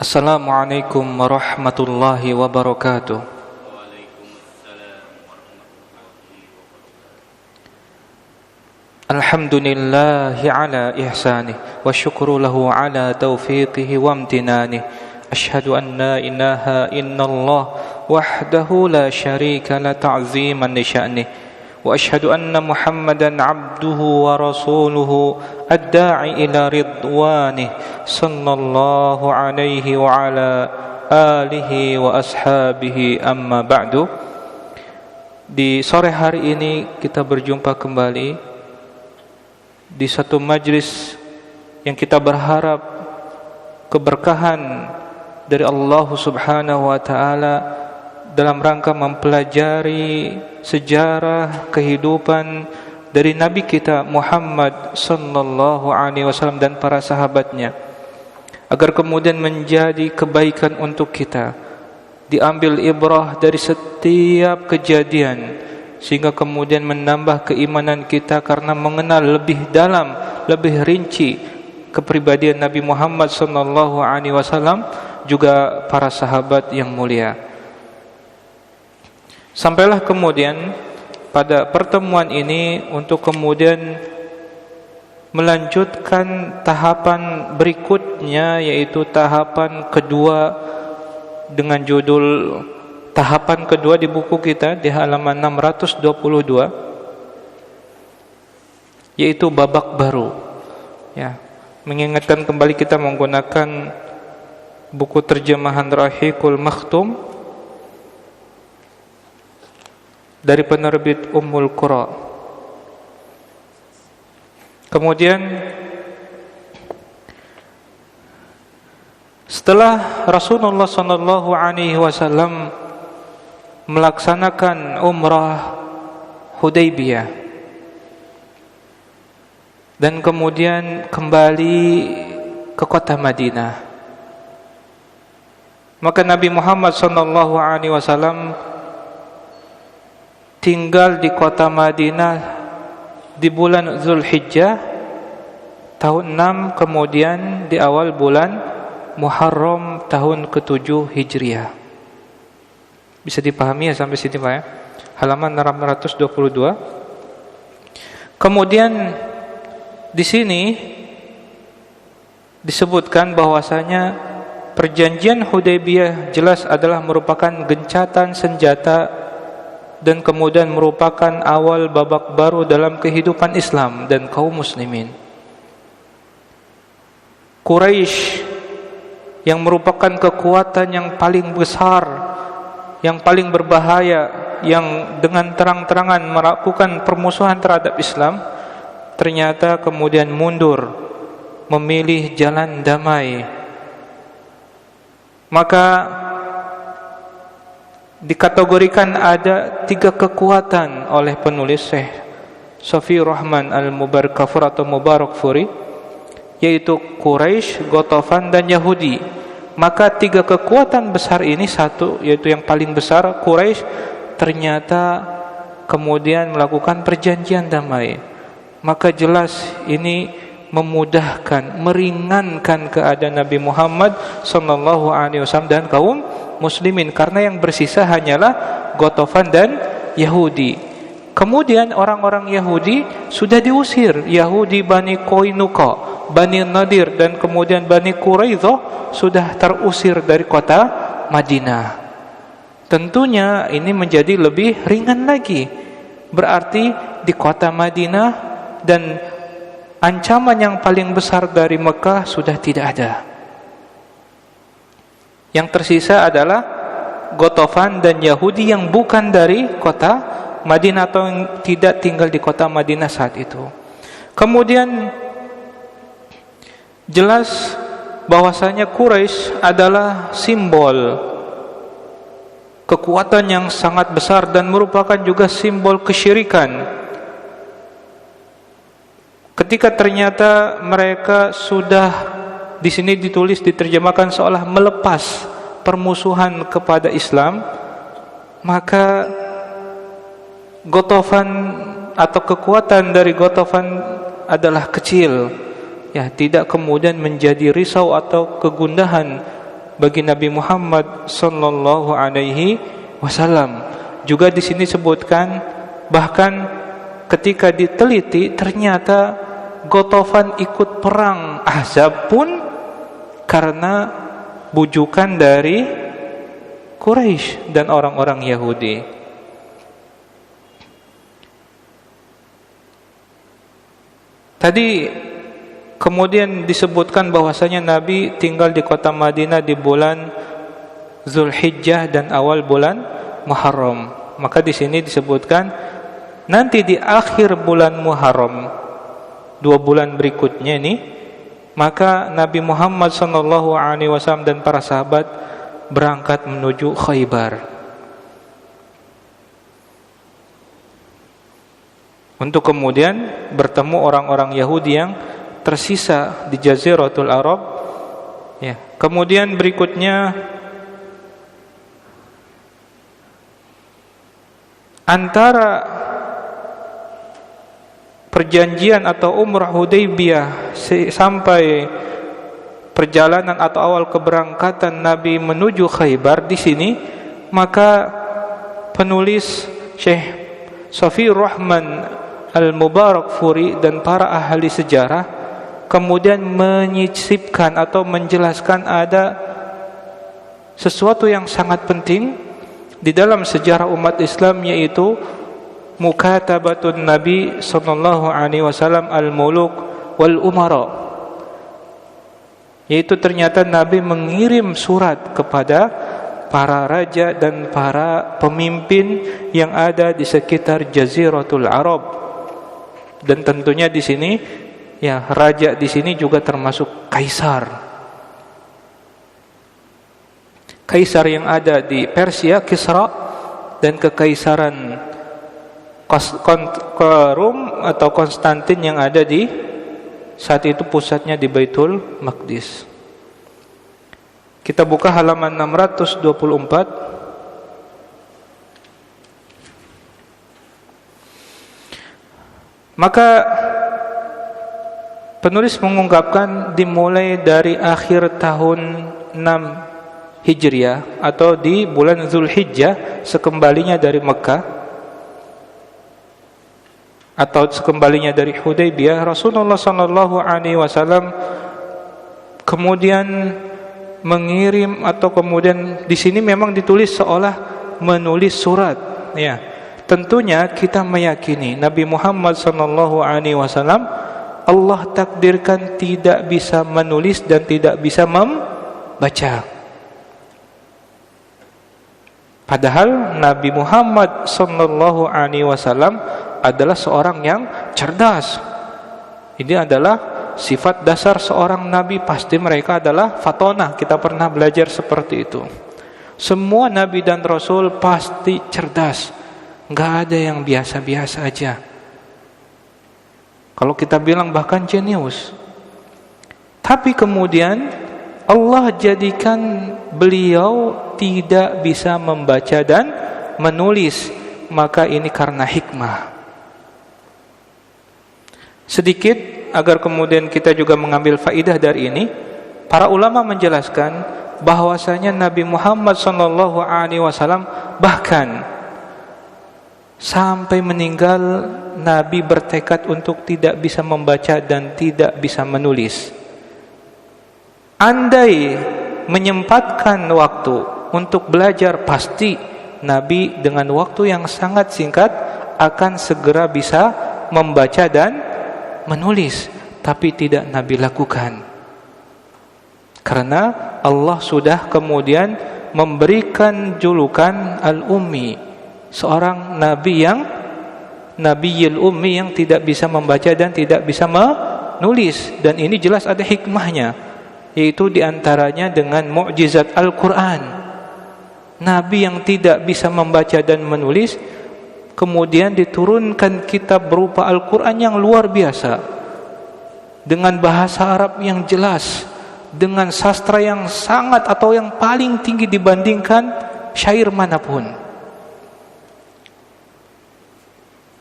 Assalamualaikum warahmatullahi wabarakatuh. Alhamdulillahi ala ihsanih wa syukru lahu ala taufiqihi wa amtinanih. Ashhadu an la ilaha illallah wahdahu la syarika la ta'ziman li sya'nih. Wa ashhadu anna Muhammadan abduhu wa rasuluhu ad-da'i ila ridwanih sallallahu alaihi wa ala alihi wa ashabihi amma ba'du. Di sore hari ini kita berjumpa kembali di satu majlis yang kita berharap keberkahan dari Allah Subhanahu wa taala dalam rangka mempelajari sejarah kehidupan dari Nabi kita Muhammad sallallahu alaihi wasallam dan para sahabatnya, agar kemudian menjadi kebaikan untuk kita, diambil ibrah dari setiap kejadian, sehingga kemudian menambah keimanan kita karena mengenal lebih dalam, lebih rinci kepribadian Nabi Muhammad sallallahu alaihi wasallam juga para sahabat yang mulia. Sampailah kemudian pada pertemuan ini untuk kemudian melanjutkan tahapan berikutnya, yaitu tahapan kedua dengan judul tahapan kedua di buku kita di halaman 622, yaitu babak baru. Ya, mengingatkan kembali kita menggunakan buku terjemahan Rahiqul Makhtum dari penerbit Ummul Qura. Kemudian setelah Rasulullah sallallahu alaihi wasallam melaksanakan umrah Hudaybiyah dan kemudian kembali ke kota Madinah, maka Nabi Muhammad sallallahu alaihi wasallam tinggal di kota Madinah di bulan Zulhijjah tahun 6, kemudian di awal bulan Muharram tahun ke-7 Hijriah. Bisa dipahami ya sampai sini Pak ya? Halaman 622. Kemudian di sini disebutkan bahwasanya perjanjian Hudaybiyah jelas adalah merupakan gencatan senjata dan kemudian merupakan awal babak baru dalam kehidupan Islam dan kaum muslimin. Quraisy yang merupakan kekuatan yang paling besar, yang paling berbahaya, yang dengan terang-terangan melakukan permusuhan terhadap Islam, ternyata kemudian mundur, memilih jalan damai. Maka dikategorikan ada 3 kekuatan oleh penulis Syekh Safi Rahman Al-Mubarakfur atau Mubarakfuri, yaitu Quraisy, Ghatafan dan Yahudi. Maka 3 kekuatan besar ini, satu yaitu yang paling besar Quraisy, ternyata kemudian melakukan perjanjian damai. Maka jelas ini memudahkan, meringankan keadaan Nabi Muhammad sallallahu alaihi wasallam dan kaum muslimin, karena yang bersisa hanyalah Ghatafan dan Yahudi. Kemudian orang-orang Yahudi sudah diusir, Yahudi Bani Qainuqa, Bani Nadir dan kemudian Bani Quraidzah sudah terusir dari kota Madinah. Tentunya ini menjadi lebih ringan lagi. Berarti di kota Madinah dan ancaman yang paling besar dari Mekah sudah tidak ada. Yang tersisa adalah Ghatafan dan Yahudi yang bukan dari kota Madinah atau yang tidak tinggal di kota Madinah saat itu. Kemudian jelas bahwasanya Quraisy adalah simbol kekuatan yang sangat besar dan merupakan juga simbol kesyirikan. Ketika ternyata mereka sudah, di sini ditulis diterjemahkan seolah melepas permusuhan kepada Islam, maka Ghatafan atau kekuatan dari Ghatafan adalah kecil, ya, tidak kemudian menjadi risau atau kegundahan bagi Nabi Muhammad sallallahu alaihi wasallam. Juga di sini sebutkan bahkan ketika diteliti ternyata Ghatafan ikut perang Ahzab pun karena bujukan dari Quraisy dan orang-orang Yahudi. Tadi kemudian disebutkan bahwasanya Nabi tinggal di kota Madinah di bulan Zulhijjah dan awal bulan Muharram. Maka di sini disebutkan nanti di akhir bulan Muharram, 2 bulan berikutnya ini, maka Nabi Muhammad SAW dan para sahabat berangkat menuju Khaybar untuk kemudian bertemu orang-orang Yahudi yang tersisa di Jaziratul Arab. Ya. Kemudian berikutnya antara perjanjian atau umrah Hudaybiyah sampai perjalanan atau awal keberangkatan Nabi menuju Khaybar di sini, maka penulis Syekh Safiyur Rahman Al-Mubarakfuri dan para ahli sejarah kemudian menyisipkan atau menjelaskan ada sesuatu yang sangat penting di dalam sejarah umat Islam, yaitu mukatabatun Nabi sallallahu alaihi wasallam al-muluk wal umara, yaitu ternyata Nabi mengirim surat kepada para raja dan para pemimpin yang ada di sekitar Jaziratul Arab. Dan tentunya di sini ya raja di sini juga termasuk kaisar. Kaisar yang ada di Persia, Kisra, dan kekaisaran Rum atau Konstantin yang ada di saat itu pusatnya di Baitul Maqdis. Kita buka halaman 624. Maka penulis mengungkapkan dimulai dari akhir tahun 6 Hijriah atau di bulan Zulhijjah sekembalinya dari Mekah atau sekembalinya dari Hudaybiyah, Rasulullah sallallahu alaihi wasallam kemudian mengirim atau kemudian di sini memang ditulis seolah menulis surat, ya. Tentunya kita meyakini Nabi Muhammad sallallahu alaihi wasallam Allah takdirkan tidak bisa menulis dan tidak bisa membaca. Padahal Nabi Muhammad sallallahu alaihi wasallam adalah seorang yang cerdas. Ini adalah sifat dasar seorang nabi, pasti mereka adalah fatonah. Kita pernah belajar seperti itu. Semua nabi dan rasul pasti cerdas. Enggak ada yang biasa-biasa aja. Kalau kita bilang bahkan jenius. Tapi kemudian Allah jadikan beliau tidak bisa membaca dan menulis. Maka ini karena hikmah. Sedikit agar kemudian kita juga mengambil faidah dari ini. Para ulama menjelaskan bahwasanya Nabi Muhammad SAW bahkan sampai meninggal Nabi bertekad untuk tidak bisa membaca dan tidak bisa menulis. Andai menyempatkan waktu untuk belajar, pasti Nabi dengan waktu yang sangat singkat akan segera bisa membaca dan menulis. Tapi tidak Nabi lakukan, karena Allah sudah kemudian memberikan julukan Al-Ummi, seorang nabi yang Nabiyul Ummi, yang tidak bisa membaca dan tidak bisa menulis. Dan ini jelas ada hikmahnya, yaitu diantaranya dengan mukjizat Al-Quran. Nabi yang tidak bisa membaca dan menulis kemudian diturunkan kitab berupa Al-Quran yang luar biasa, dengan bahasa Arab yang jelas, dengan sastra yang sangat atau yang paling tinggi dibandingkan syair manapun.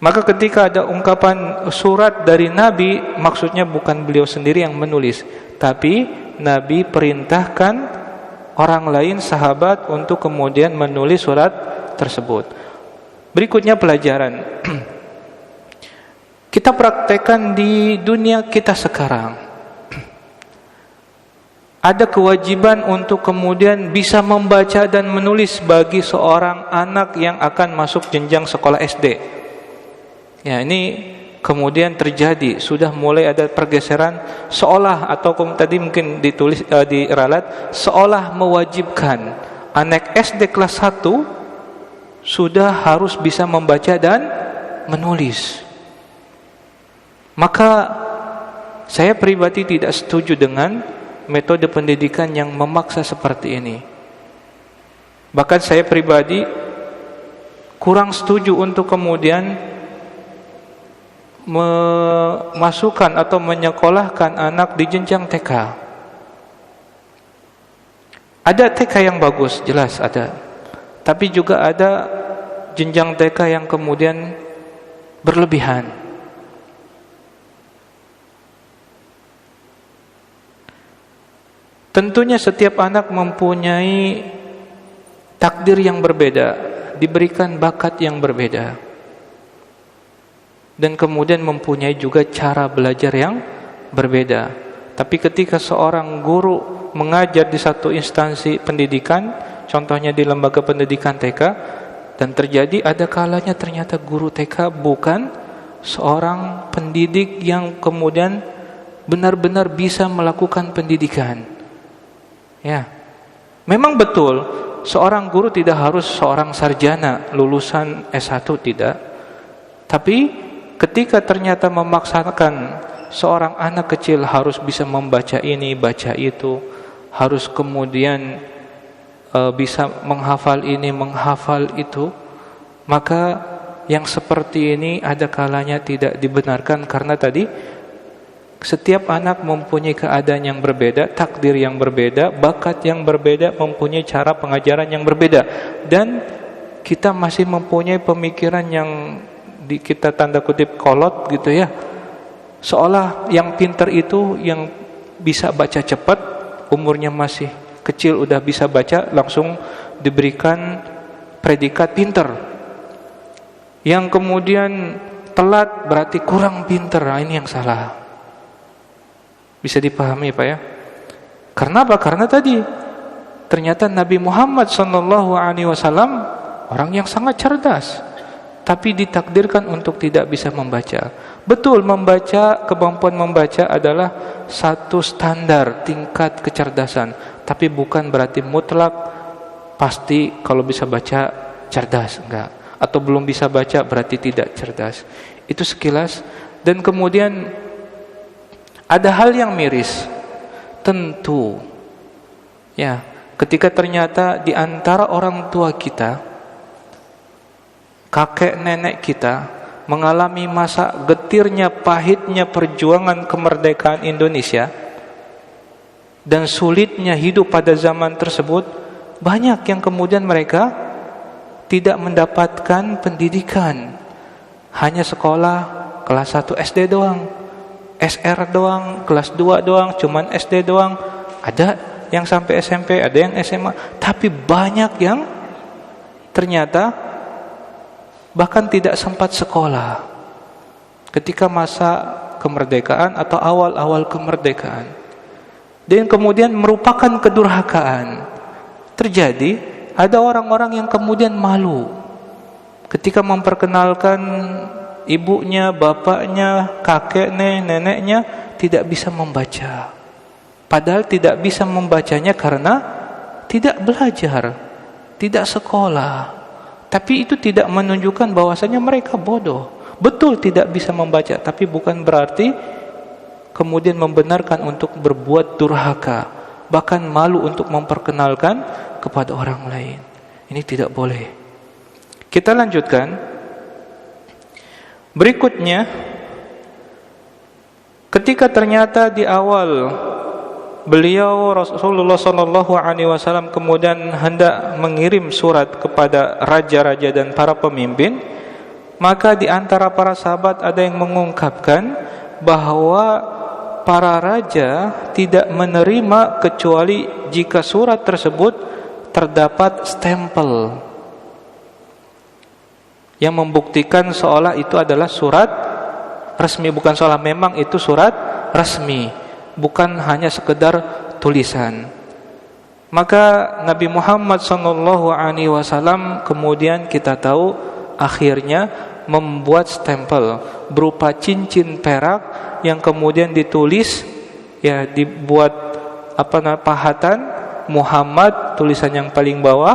Maka ketika ada ungkapan surat dari Nabi, maksudnya bukan beliau sendiri yang menulis, tapi Nabi perintahkan orang lain, sahabat, untuk kemudian menulis surat tersebut. Berikutnya pelajaran. Kita praktekkan di dunia kita sekarang. Ada kewajiban untuk kemudian bisa membaca dan menulis bagi seorang anak yang akan masuk jenjang sekolah SD. Ya, ini kemudian terjadi, sudah mulai ada pergeseran seolah, atau tadi mungkin ditulis diralat, seolah mewajibkan anak SD kelas 1 sudah harus bisa membaca dan menulis. Maka saya pribadi tidak setuju dengan metode pendidikan yang memaksa seperti ini. Bahkan saya pribadi kurang setuju untuk kemudian memasukkan atau menyekolahkan anak di jenjang TK. Ada TK yang bagus, jelas ada. Tapi juga ada jenjang TK yang kemudian berlebihan. Tentunya setiap anak mempunyai takdir yang berbeda, diberikan bakat yang berbeda, dan kemudian mempunyai juga cara belajar yang berbeda. Tapi ketika seorang guru mengajar di satu instansi pendidikan, contohnya di lembaga pendidikan TK, dan terjadi ada kalanya ternyata guru TK bukan seorang pendidik yang kemudian benar-benar bisa melakukan pendidikan. Ya, memang betul seorang guru tidak harus seorang sarjana lulusan S1, tidak. Tapi ketika ternyata memaksakan seorang anak kecil harus bisa membaca ini, baca itu, harus kemudian bisa menghafal ini, menghafal itu, maka yang seperti ini ada kalanya tidak dibenarkan, karena tadi setiap anak mempunyai keadaan yang berbeda, takdir yang berbeda, bakat yang berbeda, mempunyai cara pengajaran yang berbeda. Dan kita masih mempunyai pemikiran yang kita tanda kutip kolot gitu ya. Seolah yang pintar itu yang bisa baca cepat, umurnya masih kecil udah bisa baca, langsung diberikan predikat pintar. Yang kemudian telat berarti kurang pintar. Nah, ini yang salah. Bisa dipahami Pak ya? Karena apa? Karena tadi ternyata Nabi Muhammad SAW orang yang sangat cerdas, tapi ditakdirkan untuk tidak bisa membaca. Betul, membaca, kemampuan membaca adalah satu standar tingkat kecerdasan, tapi bukan berarti mutlak pasti kalau bisa baca cerdas, enggak. Atau belum bisa baca berarti tidak cerdas. Itu sekilas. Dan kemudian ada hal yang miris, tentu, ya, ketika ternyata di antara orang tua kita, kakek nenek kita mengalami masa getirnya, pahitnya perjuangan kemerdekaan Indonesia dan sulitnya hidup pada zaman tersebut, banyak yang kemudian mereka tidak mendapatkan pendidikan, hanya sekolah kelas 1 SD doang, SR doang, kelas 2 doang, cuman SD doang. Ada yang sampai SMP, ada yang SMA, tapi banyak yang ternyata bahkan tidak sempat sekolah ketika masa kemerdekaan atau awal-awal kemerdekaan. Dan kemudian merupakan kedurhakaan. Terjadi, ada orang-orang yang kemudian malu ketika memperkenalkan ibunya, bapaknya, kakeknya, neneknya tidak bisa membaca. Padahal tidak bisa membacanya karena tidak belajar, tidak sekolah. Tapi itu tidak menunjukkan bahwasanya mereka bodoh. Betul tidak bisa membaca, tapi bukan berarti kemudian membenarkan untuk berbuat durhaka, bahkan malu untuk memperkenalkan kepada orang lain. Ini tidak boleh. Kita lanjutkan. Berikutnya, ketika ternyata di awal beliau Rasulullah SAW kemudian hendak mengirim surat kepada raja-raja dan para pemimpin, maka di antara para sahabat ada yang mengungkapkan bahwa para raja tidak menerima kecuali jika surat tersebut terdapat stempel yang membuktikan seolah itu adalah surat resmi, bukan seolah, memang itu surat resmi, bukan hanya sekedar tulisan. Maka Nabi Muhammad SAW kemudian kita tahu akhirnya membuat stempel berupa cincin perak yang kemudian ditulis, ya, dibuat pahatan Muhammad, tulisan yang paling bawah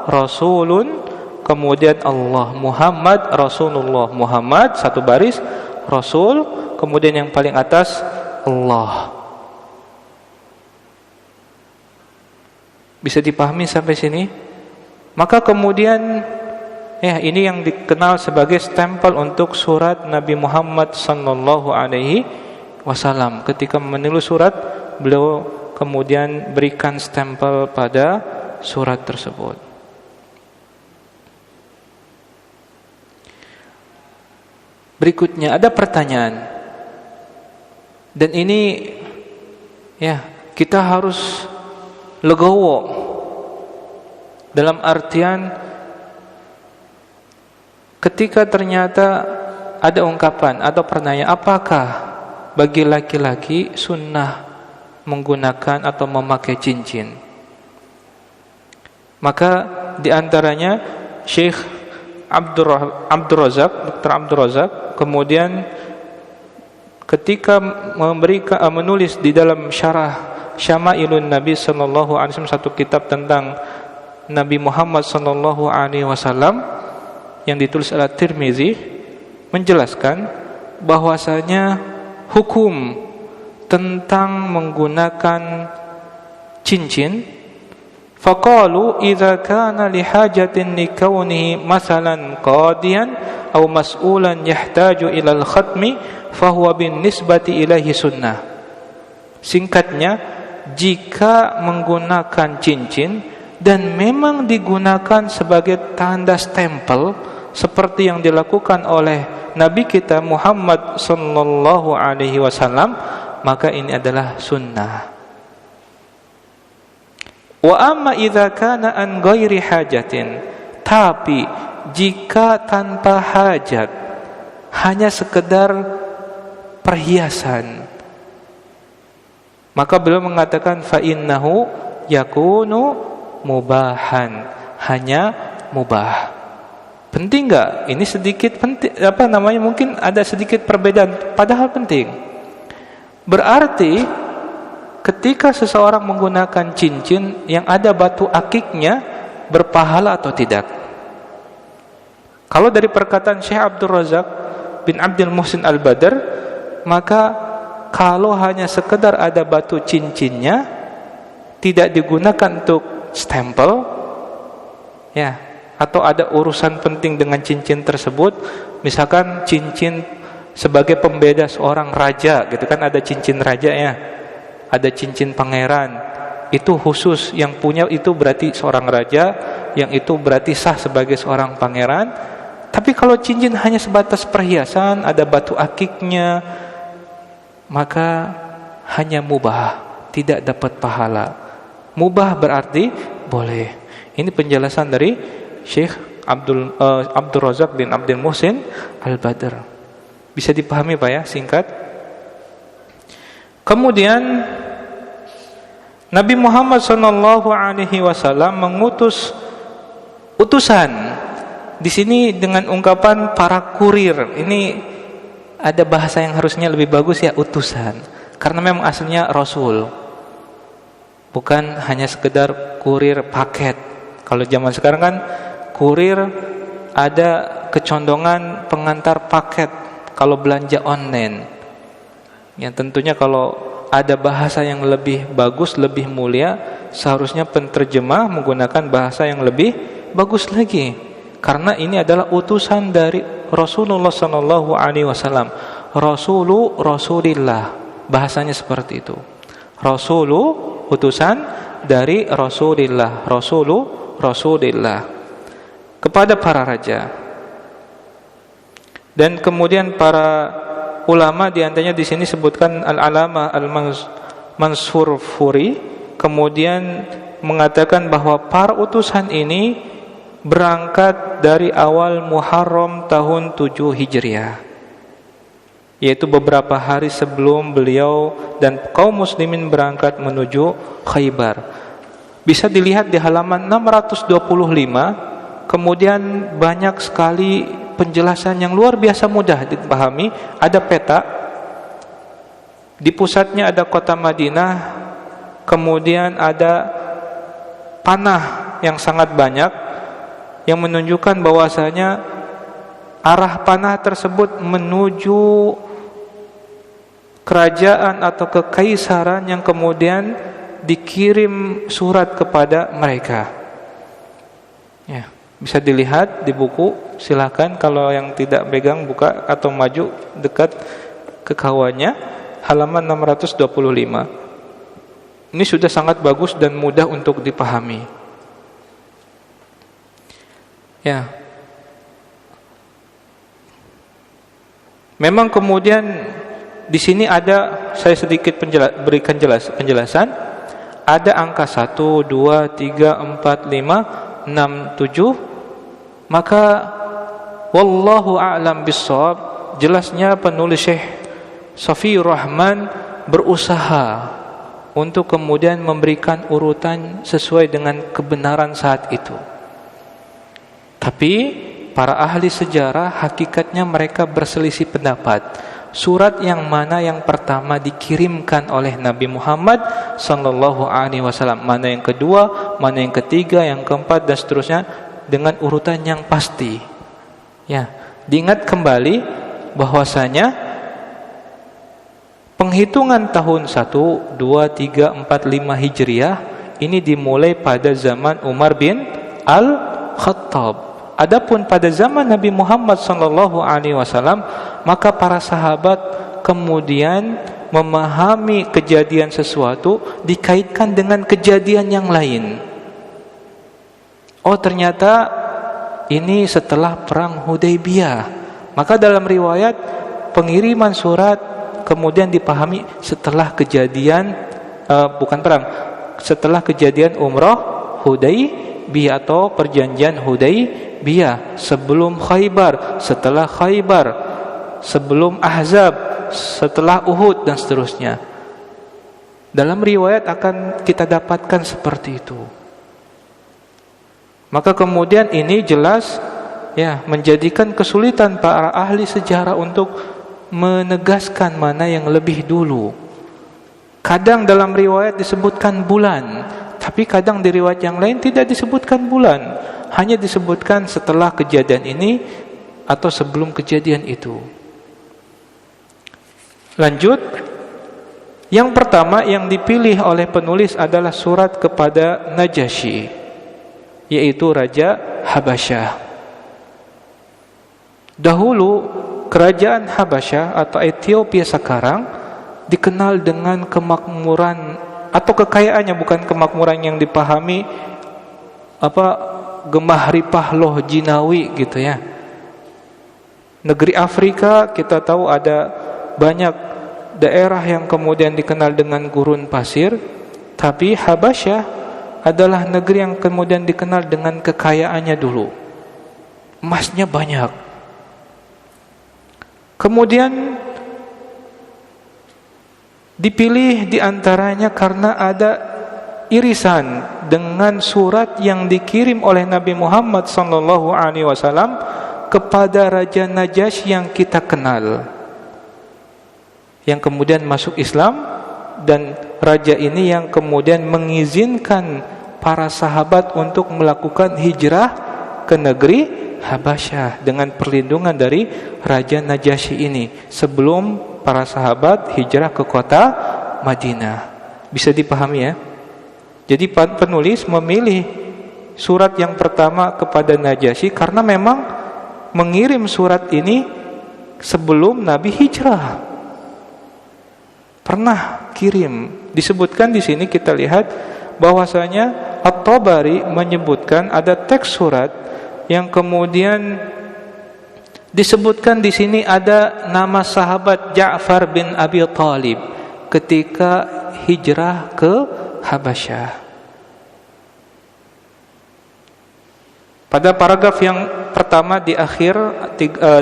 Rasulun, kemudian Allah, Muhammad Rasulullah, Muhammad satu baris, Rasul, kemudian yang paling atas Allah. Bisa dipahami sampai sini? Maka kemudian, ya, ini yang dikenal sebagai stempel untuk surat Nabi Muhammad sallallahu alaihi wasallam. Ketika menulis surat, beliau kemudian berikan stempel pada surat tersebut. Berikutnya ada pertanyaan. Dan ini, ya, kita harus legowo, dalam artian ketika ternyata ada ungkapan atau pertanyaan, apakah bagi laki-laki sunnah menggunakan atau memakai cincin? Maka diantaranya Syekh Abdul Razak, Dr. Abdul Razak, kemudian ketika menulis di dalam syarah Syama'ilun Nabi sallallahu alaihi wasallam, satu kitab tentang Nabi Muhammad sallallahu alaihi wasallam yang ditulis oleh Tirmizi, menjelaskan bahwasanya hukum tentang menggunakan cincin, faqalu idza kana li hajatin likawnihi masalan qadiyan aw mas'ulan yahtaju ila al-khatmi fahuwa bin nisbati ilaihi sunnah. Singkatnya, jika menggunakan cincin dan memang digunakan sebagai tanda stempel seperti yang dilakukan oleh Nabi kita Muhammad sallallahu alaihi wasallam, maka ini adalah sunnah. Wa amma idza kana an ghairi hajatin, tapi jika tanpa hajat, hanya sekedar perhiasan, maka beliau mengatakan fa innahu yakunu mubahan, hanya mubah. Penting enggak? Ini sedikit penting, mungkin ada sedikit perbedaan, padahal penting. Berarti ketika seseorang menggunakan cincin yang ada batu akiknya, berpahala atau tidak? Kalau dari perkataan Syekh Abdul Razak bin Abdul Muhsin Al-Badr, maka kalau hanya sekedar ada batu cincinnya, tidak digunakan untuk stempel, ya, atau ada urusan penting dengan cincin tersebut, misalkan cincin sebagai pembeda seorang raja, gitu kan, ada cincin raja, ya, ada cincin pangeran, itu khusus, yang punya itu berarti seorang raja, yang itu berarti sah sebagai seorang pangeran. Tapi kalau cincin hanya sebatas perhiasan, ada batu akiknya, maka hanya mubah, tidak dapat pahala. Mubah berarti boleh. Ini penjelasan dari Syekh Abdul Razak bin Abdul Muhsin Al-Badr. Bisa dipahami Pak ya, singkat. Kemudian Nabi Muhammad SAW mengutus utusan. Di sini dengan ungkapan para kurir. Ini ada bahasa yang harusnya lebih bagus, ya, utusan. Karena memang aslinya Rasul, bukan hanya sekedar kurir paket. Kalau zaman sekarang kan kurir ada kecondongan pengantar paket kalau belanja online. Ya, tentunya kalau ada bahasa yang lebih bagus, lebih mulia, seharusnya penterjemah menggunakan bahasa yang lebih bagus lagi. Karena ini adalah utusan dari Rasulullah sallallahu alaihi wasallam. Rasulillah, bahasanya seperti itu. Rasulu, utusan dari Rasulillah, Rasulillah kepada para raja. Dan kemudian para ulama di antaranya di sini sebutkan Al-Alamah Al-Mansur Furi kemudian mengatakan bahwa para utusan ini berangkat dari awal Muharram tahun 7 Hijriah, yaitu beberapa hari sebelum beliau dan kaum muslimin berangkat menuju Khaybar. Bisa dilihat di halaman 625. Kemudian banyak sekali penjelasan yang luar biasa mudah dipahami. Ada peta, di pusatnya ada kota Madinah, kemudian ada panah yang sangat banyak yang menunjukkan bahwasanya arah panah tersebut menuju kerajaan atau kekaisaran yang kemudian dikirim surat kepada mereka. Ya, bisa dilihat di buku, silakan kalau yang tidak pegang buka atau maju dekat ke kawannya, halaman 625. Ini sudah sangat bagus dan mudah untuk dipahami. Ya. Memang kemudian di sini ada, saya sedikit berikan penjelasan. Ada angka 1, 2, 3, 4, 5, 6, 7. Maka wallahu a'lam bissawab, jelasnya penulis Syekh Safiur Rahman berusaha untuk kemudian memberikan urutan sesuai dengan kebenaran saat itu. Tapi para ahli sejarah hakikatnya mereka berselisih pendapat. Surat yang mana yang pertama dikirimkan oleh Nabi Muhammad sallallahu alaihi wasallam, mana yang kedua, mana yang ketiga, yang keempat dan seterusnya dengan urutan yang pasti. Ya, diingat kembali bahwasanya penghitungan tahun 1, 2, 3, 4, 5 Hijriah ini dimulai pada zaman Umar bin Al-Khattab. Adapun pada zaman Nabi Muhammad sallallahu alaihi wasallam, maka para sahabat kemudian memahami kejadian sesuatu dikaitkan dengan kejadian yang lain. Oh, ternyata ini setelah perang Hudaybiyah. Maka dalam riwayat pengiriman surat kemudian dipahami setelah kejadian setelah kejadian umrah Hudaybiyah atau perjanjian Hudaybiyah, sebelum Khaybar, setelah Khaybar, sebelum Ahzab, setelah Uhud dan seterusnya. Dalam riwayat akan kita dapatkan seperti itu. Maka kemudian ini jelas ya menjadikan kesulitan para ahli sejarah untuk menegaskan mana yang lebih dulu. Kadang dalam riwayat disebutkan bulan, tapi kadang di riwayat yang lain tidak disebutkan bulan, hanya disebutkan setelah kejadian ini atau sebelum kejadian itu. Lanjut, yang pertama yang dipilih oleh penulis adalah surat kepada Najasyi, yaitu Raja Habasyah. Dahulu kerajaan Habasyah atau Ethiopia sekarang dikenal dengan kemakmuran atau kekayaannya, bukan kemakmuran yang dipahami gemah ripah loh jinawi gitu ya. Negeri Afrika kita tahu ada banyak daerah yang kemudian dikenal dengan gurun pasir, tapi Habasyah adalah negeri yang kemudian dikenal dengan kekayaannya dulu. Emasnya banyak. Kemudian dipilih diantaranya karena ada irisan dengan surat yang dikirim oleh Nabi Muhammad SAW kepada Raja Najasyi yang kita kenal, yang kemudian masuk Islam, dan raja ini yang kemudian mengizinkan para sahabat untuk melakukan hijrah ke negeri Habasyah dengan perlindungan dari Raja Najasyi ini sebelum para sahabat hijrah ke kota Madinah. Bisa dipahami ya? Jadi penulis memilih surat yang pertama kepada Najasyi karena memang mengirim surat ini sebelum Nabi hijrah. Pernah kirim. Disebutkan di sini kita lihat bahwasanya At-Tabari menyebutkan ada teks surat yang kemudian Disebutkan di sini ada nama sahabat Ja'far bin Abi Thalib ketika hijrah ke Habasyah. Pada paragraf yang pertama di akhir,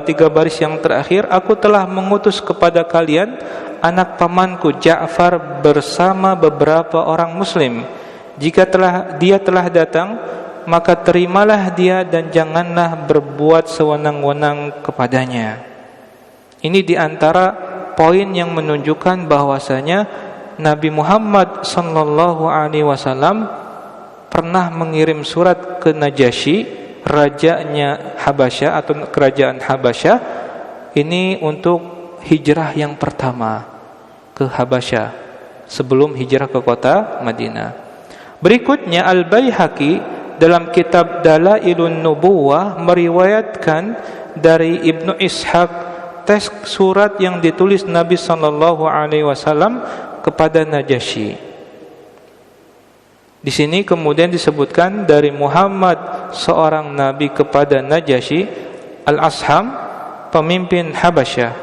tiga baris yang terakhir, aku telah mengutus kepada kalian anak pamanku Ja'far bersama beberapa orang muslim. Jika dia telah datang, maka terimalah dia dan janganlah berbuat sewenang-wenang kepadanya. Ini diantara poin yang menunjukkan bahwasanya Nabi Muhammad sallallahu alaihi wasallam pernah mengirim surat ke Najasyi, rajanya Habasyah atau kerajaan Habasyah, ini untuk hijrah yang pertama ke Habasyah sebelum hijrah ke kota Madinah. Berikutnya Al-Baihaqi dalam kitab Dalailun Nubuwah meriwayatkan dari Ibnu Ishaq teks surat yang ditulis Nabi sallallahu alaihi wasallam kepada Najasyi. Di sini kemudian disebutkan dari Muhammad seorang nabi kepada Najasyi Al-Asham, pemimpin Habasyah,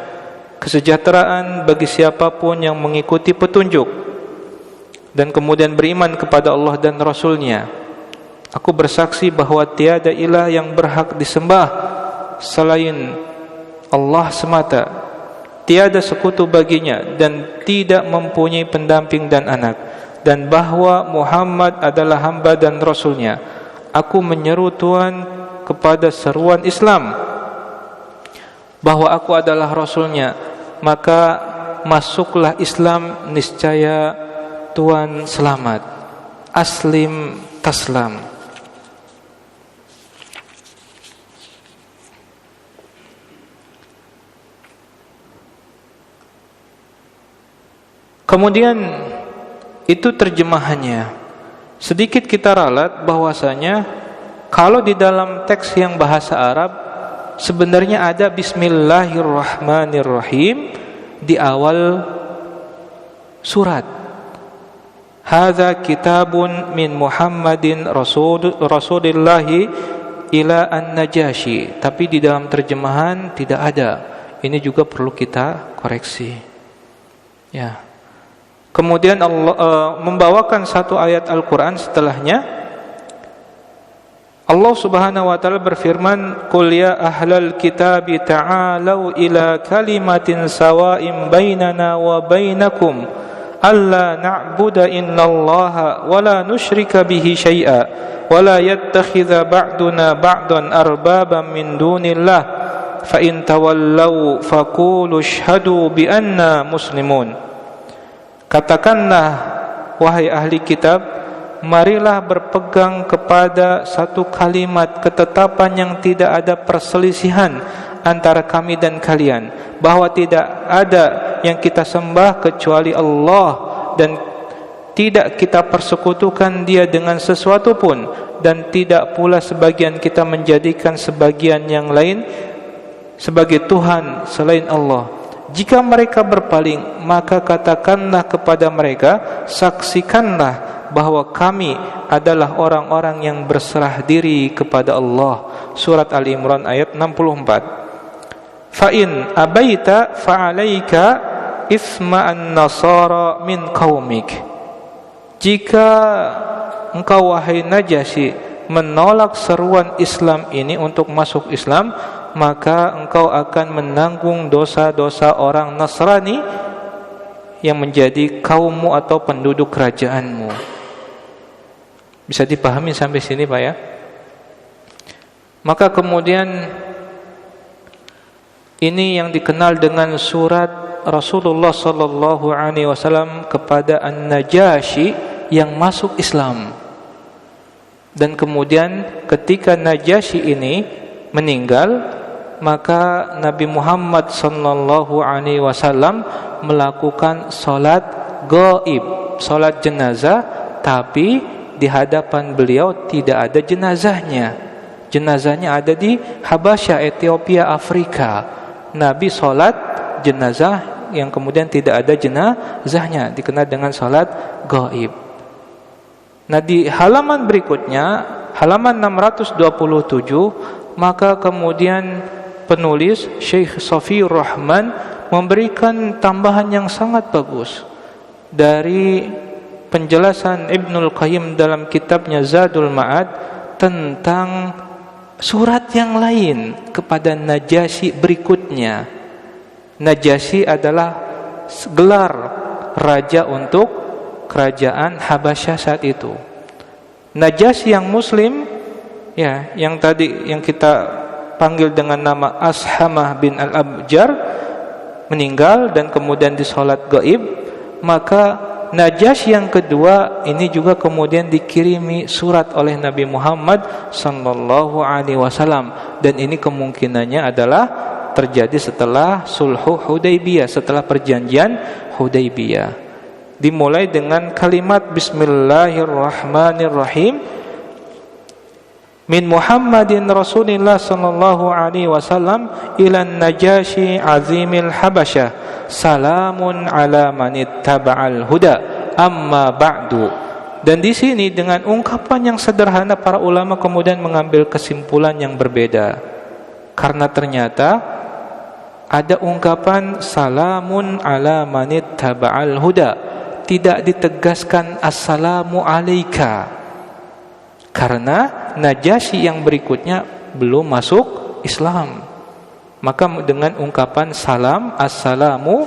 kesejahteraan bagi siapapun yang mengikuti petunjuk dan kemudian beriman kepada Allah dan Rasul-Nya. Aku bersaksi bahwa tiada ilah yang berhak disembah selain Allah semata, tiada sekutu baginya dan tidak mempunyai pendamping dan anak, dan bahwa Muhammad adalah hamba dan Rasul-Nya. Aku menyeru Tuhan kepada seruan Islam, bahwa aku adalah Rasul-Nya, maka masuklah Islam, niscaya Tuhan selamat. Aslim taslam. Kemudian itu terjemahannya. Sedikit kita ralat bahwasanya kalau di dalam teks yang bahasa Arab sebenarnya ada Bismillahirrahmanirrahim di awal surat. Hadza kitabun min Muhammadin Rasulillahi ila an-Najasyi. Tapi di dalam terjemahan tidak ada. Ini juga perlu kita koreksi. Ya. Kemudian Allah membawakan satu ayat Al-Quran setelahnya. Allah Subhanahu wa taala berfirman, "Qul ya ahlal kitabi ta'alu ila kalimatin sawa'in bainana wa bainakum alla na'budu illallaha wa la nusyrika bihi syai'a wa la yattakhidha ba'duna ba'dan arbaban min dunillah fa in tawallaw faqulu ashhadu bi anna muslimun." Katakanlah, wahai ahli kitab, marilah berpegang kepada satu kalimat ketetapan yang tidak ada perselisihan antara kami dan kalian, bahwa tidak ada yang kita sembah kecuali Allah dan tidak kita persekutukan Dia dengan sesuatu pun, dan tidak pula sebagian kita menjadikan sebagian yang lain sebagai Tuhan selain Allah. Jika mereka berpaling, maka katakanlah kepada mereka, saksikanlah bahwa kami adalah orang-orang yang berserah diri kepada Allah. Surat Al-Imran ayat 64. Fa'in abaita fa'alaika isma an-nasara min qaumik. Jika engkau wahai Najasyi menolak seruan Islam ini untuk masuk Islam, maka engkau akan menanggung dosa-dosa orang Nasrani yang menjadi kaummu atau penduduk kerajaanmu. Bisa dipahami sampai sini Pak ya? Maka kemudian ini yang dikenal dengan surat Rasulullah sallallahu alaihi wasallam kepada An-Najasyi yang masuk Islam. Dan kemudian ketika Najasyi ini meninggal, maka Nabi Muhammad sallallahu alaihi wasallam melakukan salat gaib, salat jenazah, tapi di hadapan beliau tidak ada jenazahnya. Jenazahnya ada di Habasyah, Ethiopia, Afrika. Nabi salat jenazah yang kemudian tidak ada jenazahnya, dikenal dengan salat gaib. Nah, di halaman berikutnya, halaman 627, maka kemudian penulis Syekh Safiyur Rahman memberikan tambahan yang sangat bagus dari penjelasan Ibnul Qayyim dalam kitabnya Zadul Ma'ad tentang surat yang lain kepada Najasyi berikutnya. Najasyi adalah gelar raja untuk kerajaan Habasyah saat itu. Najasyi yang muslim, ya, yang tadi yang kita panggil dengan nama Ashamah bin Al-Abjar meninggal dan kemudian disolat gaib, maka Najasyi yang kedua ini juga kemudian dikirimi surat oleh Nabi Muhammad sallallahu alaihi wasallam, dan ini kemungkinannya adalah terjadi setelah Sulhu Hudaybiyah, setelah perjanjian Hudaybiyah. Dimulai dengan kalimat Bismillahirrahmanirrahim, min Muhammadin Rasulillah sallallahu alaihi wasallam ila Najasyi azimil Habasyah, salamun ala man ittaba'al huda, amma ba'du. Dan di sini dengan ungkapan yang sederhana para ulama kemudian mengambil kesimpulan yang berbeda, karena ternyata ada ungkapan salamun ala man ittaba'al huda, tidak ditegaskan assalamu alaika, karena Najasyi yang berikutnya belum masuk Islam. Maka dengan ungkapan salam, assalamu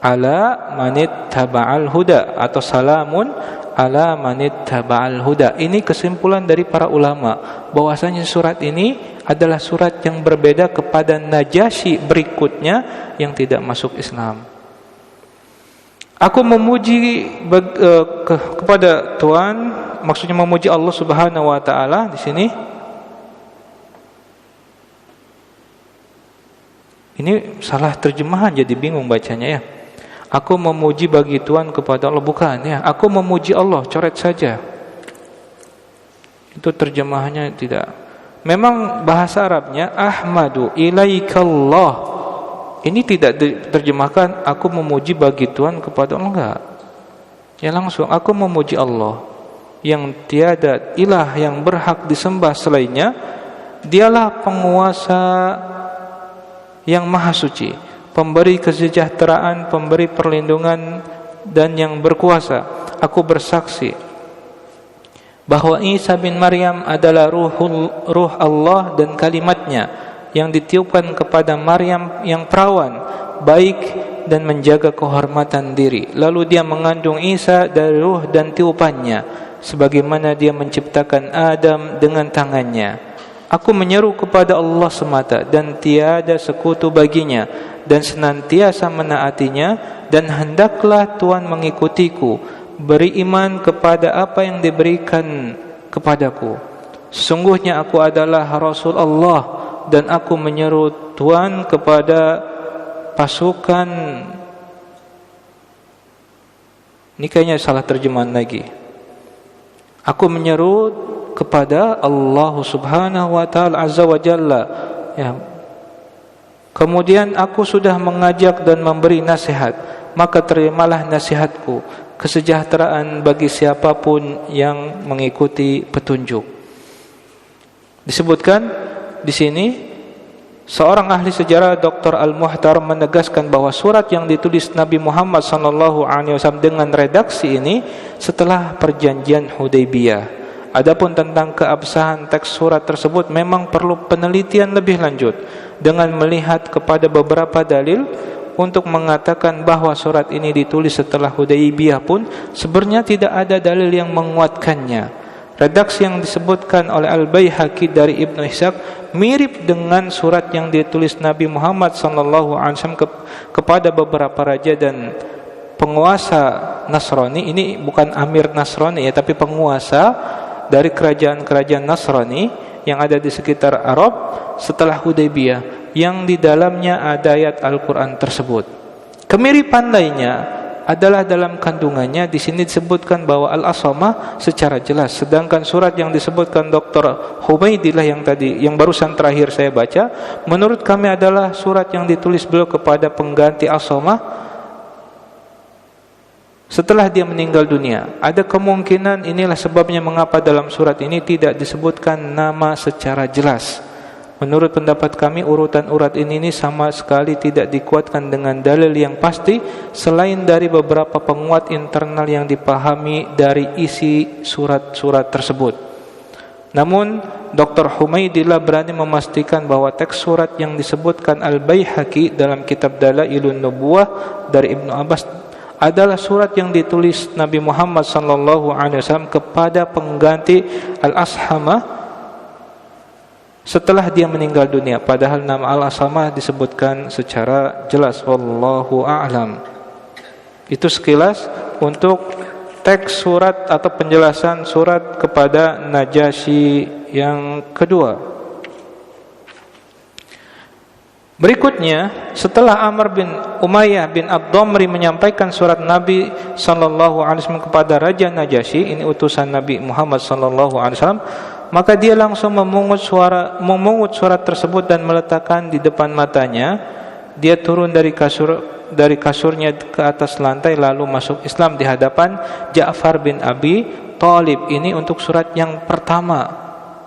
ala manit taba'al huda, atau salamun ala manit taba'al huda. Ini kesimpulan dari para ulama bahwasanya surat ini adalah surat yang berbeda kepada Najasyi berikutnya yang tidak masuk Islam. Aku memuji kepada Tuhan, maksudnya memuji Allah Subhanahu wa taala di sini. Ini salah terjemahan, jadi bingung bacanya ya. Aku memuji bagi Tuhan kepada Allah, bukan ya. Aku memuji Allah, coret saja. Itu terjemahannya tidak. Memang bahasa Arabnya ahmadu ilaikallah. Ini tidak diterjemahkan aku memuji bagi Tuhan kepada Allah, enggak. Ya langsung aku memuji Allah yang tiada ilah yang berhak disembah selainnya. Dialah penguasa yang maha suci, pemberi kesejahteraan, pemberi perlindungan, dan yang berkuasa. Aku bersaksi bahwa Isa bin Maryam adalah ruh Allah dan kalimatnya yang ditiupkan kepada Maryam yang perawan, baik dan menjaga kehormatan diri. Lalu dia mengandung Isa dari ruh dan tiupannya, sebagaimana dia menciptakan Adam dengan tangannya. Aku menyeru kepada Allah semata dan tiada sekutu baginya, dan senantiasa menaatinya, dan hendaklah Tuhan mengikutiku, beri iman kepada apa yang diberikan kepadaku. Sesungguhnya aku adalah Rasul Allah, dan aku menyeru Tuhan kepada pasukan. Ini kayaknya salah terjemahan lagi. Aku menyeru kepada Allah Subhanahu wa taala azza wa jalla, ya. Kemudian aku sudah mengajak dan memberi nasihat, maka terimalah nasihatku, kesejahteraan bagi siapapun yang mengikuti petunjuk. Disebutkan di sini seorang ahli sejarah Dr. Al-Muhtar menegaskan bahwa surat yang ditulis Nabi Muhammad SAW dengan redaksi ini setelah perjanjian Hudaybiyah. Adapun tentang keabsahan teks surat tersebut memang perlu penelitian lebih lanjut dengan melihat kepada beberapa dalil untuk mengatakan bahwa surat ini ditulis setelah Hudaybiyah pun sebenarnya tidak ada dalil yang menguatkannya. Redaksi yang disebutkan oleh Al-Baihaqi dari Ibnu Ishaq mirip dengan surat yang ditulis Nabi Muhammad SAW kepada beberapa raja dan penguasa Nasrani. Ini bukan Amir Nasrani ya, tapi penguasa dari kerajaan-kerajaan Nasrani yang ada di sekitar Arab setelah Hudaybiyah, yang di dalamnya ada ayat Al-Quran tersebut. Kemiripan lainnya adalah dalam kandungannya. Di sini disebutkan bahwa Al-Asamah secara jelas, sedangkan surat yang disebutkan Dr. Humaidillah yang barusan terakhir saya baca, menurut kami adalah surat yang ditulis beliau kepada pengganti Asamah setelah dia meninggal dunia. Ada kemungkinan inilah sebabnya mengapa dalam surat ini tidak disebutkan nama secara jelas. Menurut pendapat kami, urutan urat ini sama sekali tidak dikuatkan dengan dalil yang pasti selain dari beberapa penguat internal yang dipahami dari isi surat-surat tersebut. Namun, Dr. Humaidillah berani memastikan bahwa teks surat yang disebutkan Al-Baihaqi dalam kitab Dalailun Nubuwah dari Ibnu Abbas adalah surat yang ditulis Nabi Muhammad SAW kepada pengganti Al-Ashamah setelah dia meninggal dunia, padahal nama Al-Ashamah disebutkan secara jelas. Wallahu a'lam. Itu sekilas untuk teks surat atau penjelasan surat kepada Najasyi yang kedua. Berikutnya, setelah Amr bin Umayyah bin Ad-Damri menyampaikan surat Nabi SAW kepada Raja Najasyi, ini utusan Nabi Muhammad SAW, maka dia langsung memungut surat tersebut dan meletakkan di depan matanya. Dia turun dari kasurnya ke atas lantai lalu masuk Islam di hadapan Ja'far bin Abi Thalib. Ini untuk surat yang pertama,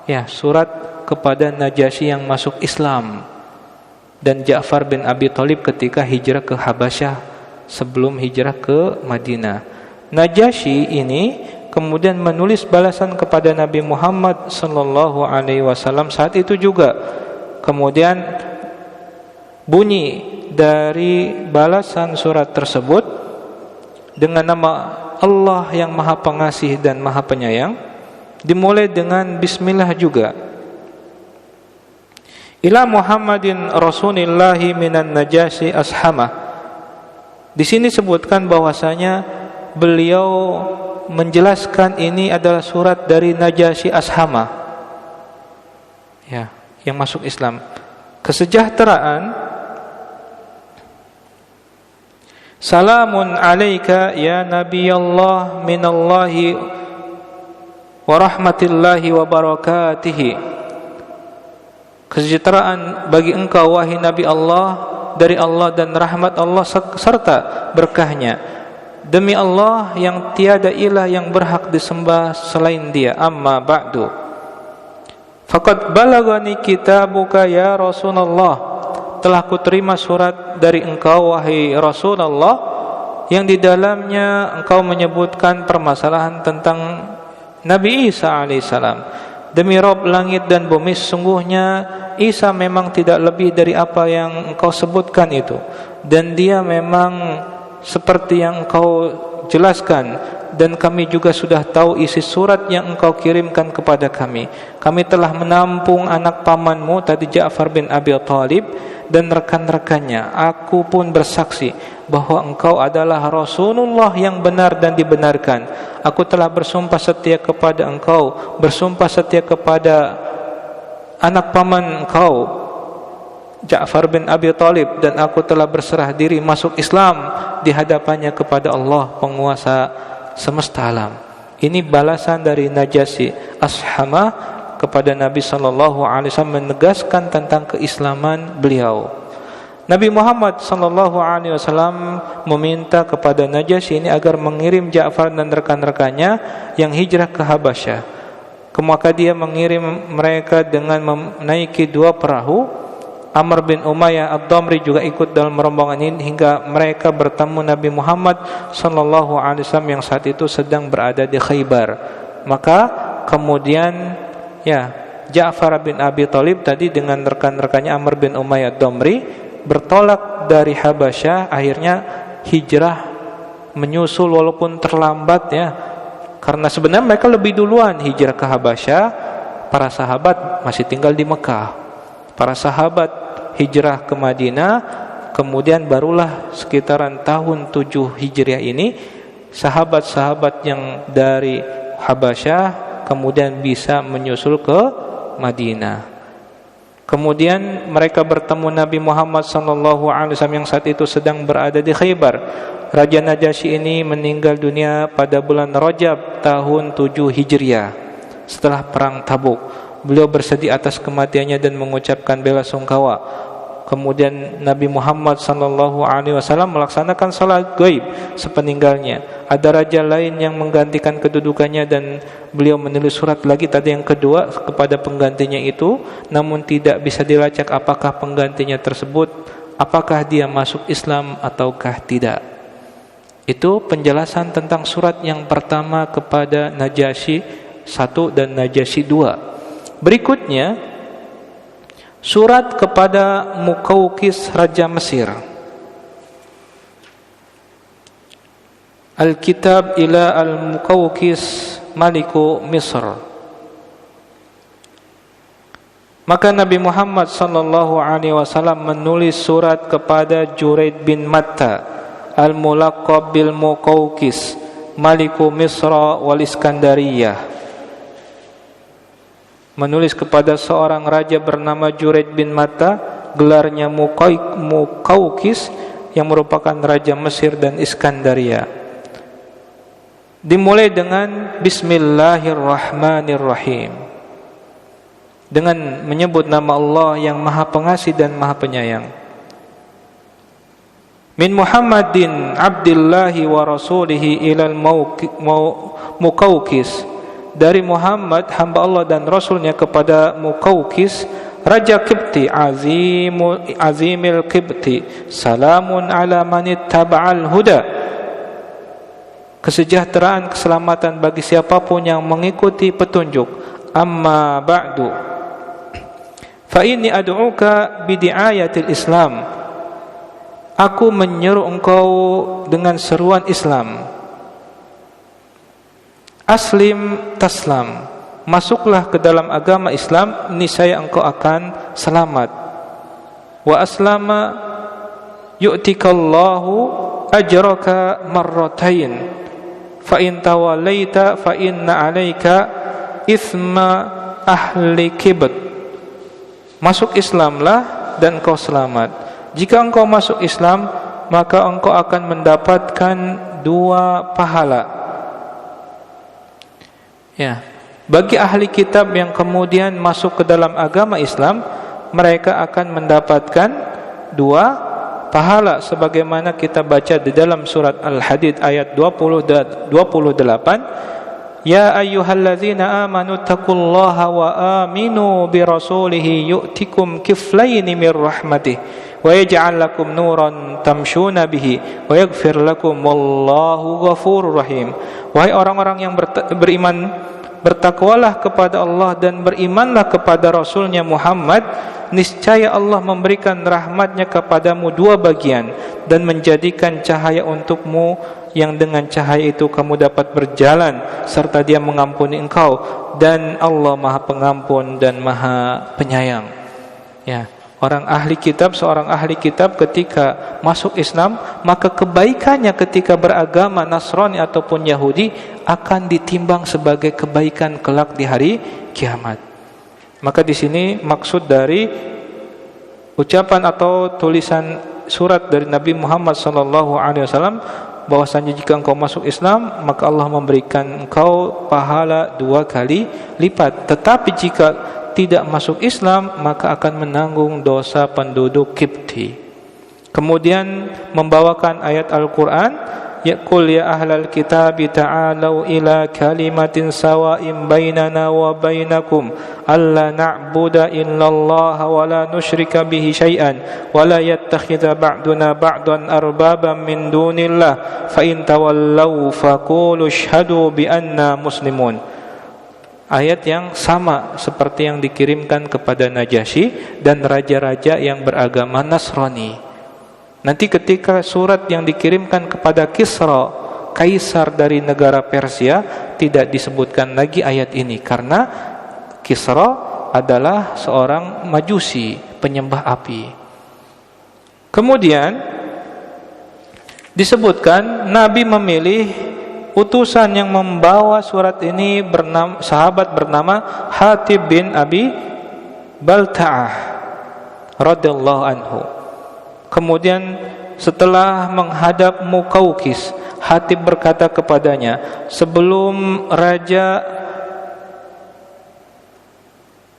ya, surat kepada Najasyi yang masuk Islam. Dan Ja'far bin Abi Thalib ketika hijrah ke Habasyah sebelum hijrah ke Madinah. Najasyi ini kemudian menulis balasan kepada Nabi Muhammad SAW saat itu juga. Kemudian bunyi dari balasan surat tersebut dengan nama Allah yang Maha Pengasih dan Maha Penyayang, dimulai dengan bismillah juga. Ila Muhammadin Rasulillahi minan Najasyi Ashamah. Di sini sebutkan bahwasanya beliau menjelaskan ini adalah surat dari Najasyi Ashamah, ya, yang masuk Islam. Kesejahteraan. Salamun alaika ya Nabi Allah minallahi wa rahmatillahi wa barakatihi. Kesejahteraan bagi engkau wahai Nabi Allah, dari Allah dan rahmat Allah serta berkahnya. Demi Allah yang tiada ilah yang berhak disembah selain Dia. Amma ba'du. Faqad balagani kitabuka ya Rasulullah. Telah kuterima surat dari engkau wahai Rasulullah, yang di dalamnya engkau menyebutkan permasalahan tentang Nabi Isa alaihissalam. Demi Rabb langit dan bumi, sesungguhnya Isa memang tidak lebih dari apa yang engkau sebutkan itu, dan dia memang seperti yang engkau jelaskan, dan kami juga sudah tahu isi surat yang engkau kirimkan kepada kami. Kami telah menampung anak pamanmu tadi Ja'far bin Abi Thalib dan rekan-rekannya. Aku pun bersaksi bahwa engkau adalah Rasulullah yang benar dan dibenarkan. Aku telah bersumpah setia kepada engkau, bersumpah setia kepada anak paman engkau Ja'far bin Abi Thalib, dan aku telah berserah diri masuk Islam di hadapannya kepada Allah penguasa semesta alam. Ini balasan dari Najasyi Ashamah kepada Nabi SAW, menegaskan tentang keislaman beliau. Nabi Muhammad SAW meminta kepada Najasyi ini agar mengirim Ja'far dan rekan-rekannya yang hijrah ke Habasyah. Maka dia mengirim mereka dengan menaiki 2 perahu. Amr bin Umayyah Ad-Damri juga ikut dalam rombongan ini hingga mereka bertemu Nabi Muhammad SAW yang saat itu sedang berada di Khaybar. Maka kemudian, ya, Ja'far bin Abi Thalib tadi dengan rekan-rekannya Amr bin Umayyah Ad-Damri bertolak dari Habasyah, akhirnya hijrah menyusul walaupun terlambat, ya, karena sebenarnya mereka lebih duluan hijrah ke Habasyah. Para sahabat masih tinggal di Mekah. Para sahabat hijrah ke Madinah, kemudian barulah sekitaran tahun 7 Hijriah ini sahabat-sahabat yang dari Habasyah kemudian bisa menyusul ke Madinah. Kemudian mereka bertemu Nabi Muhammad SAW yang saat itu sedang berada di Khaybar. Raja Najasyi ini meninggal dunia pada bulan Rajab tahun 7 Hijriah setelah perang Tabuk. Beliau bersedih atas kematiannya dan mengucapkan bela sungkawa. Kemudian Nabi Muhammad SAW melaksanakan salat gaib sepeninggalnya. ada raja lain yang menggantikan kedudukannya dan beliau menulis surat lagi tadi yang kedua kepada penggantinya itu, namun tidak bisa dilacak apakah penggantinya tersebut apakah dia masuk Islam ataukah tidak. Itu penjelasan tentang surat yang pertama kepada Najasyi 1 dan Najasyi 2. Berikutnya surat kepada Muqawqis Raja Mesir. Al-Kitab ila al-Muqawqis Maliku Misr. Maka Nabi Muhammad sallallahu alaihi wasallam menulis surat kepada Juraid bin Matta al-Mulaqab bil Muqawqis Maliku Misra wal Iskandariyah. Menulis kepada seorang raja bernama Juraid bin Matta, gelarnya Muqawqis, yang merupakan raja Mesir dan Iskandaria. Dimulai dengan Bismillahirrahmanirrahim, dengan menyebut nama Allah yang Maha Pengasih dan Maha Penyayang. Min Muhammadin Abdillahi wa Rasulihi ilal Muqawqis, dari Muhammad hamba Allah dan Rasulnya kepada Muqawqis Raja Qibti azimil Qibti, salamun ala man ittaba'al huda, kesejahteraan keselamatan bagi siapapun yang mengikuti petunjuk. Amma ba'du, fa inni ad'uka bidi'ayatil Islam, aku menyeru engkau dengan seruan Islam. Aslim taslam, masuklah ke dalam agama Islam, niscaya engkau akan selamat. Wa aslama yu'tikallahu ajraka marratain, fa in tawallaita fa inna 'alaika itsma ahli Qibt. Masuk Islamlah dan engkau selamat. Jika engkau masuk Islam, maka engkau akan mendapatkan 2 pahala. Ya, bagi ahli kitab yang kemudian masuk ke dalam agama Islam, mereka akan mendapatkan 2 pahala sebagaimana kita baca di dalam surat Al-Hadid ayat 28. Ya ayyuhallazina amanu taqullaha wa aminu bi rasulihi yu'tikum kiflaini mir rahmatih wa yaj'al lakum nuran tamshuna bihi wa yaghfir lakum wallahu ghafurur rahim. Wahai orang-orang yang beriman, bertakwalah kepada Allah dan berimanlah kepada Rasulnya Muhammad, niscaya Allah memberikan rahmatnya kepadamu 2 bagian dan menjadikan cahaya untukmu yang dengan cahaya itu kamu dapat berjalan, serta Dia mengampuni engkau, dan Allah Maha Pengampun dan Maha Penyayang. Ya, seorang ahli kitab ketika masuk Islam, maka kebaikannya ketika beragama Nasrani ataupun Yahudi akan ditimbang sebagai kebaikan kelak di hari kiamat. Maka di sini maksud dari ucapan atau tulisan surat dari Nabi Muhammad SAW, bahwasanya jika engkau masuk Islam, maka Allah memberikan engkau pahala 2 kali lipat. Tetapi jika tidak masuk Islam, maka akan menanggung dosa penduduk Qibti. Kemudian membawakan ayat Al-Quran, ya qul ya ahlal kitab ta'alu ila kalimatin sawa'in bainana wa bainakum alla na'budu illallaha wa la nusyrika bihi syai'an wa la yattakhidha ba'duna ba'dan arbaban min dunillah fa in tawallaw faqulu ashhadu bi anna muslimun. Ayat yang sama seperti yang dikirimkan kepada Najasyi dan raja-raja yang beragama Nasrani. Nanti ketika surat yang dikirimkan kepada Kisra, kaisar dari negara Persia, tidak disebutkan lagi ayat ini karena Kisra adalah seorang Majusi, penyembah api. Kemudian disebutkan Nabi memilih utusan yang membawa surat ini, sahabat bernama Hatib bin Abi Balta'ah radhiyallahu anhu. Kemudian setelah menghadap Muqawqis, Hatib berkata kepadanya, sebelum raja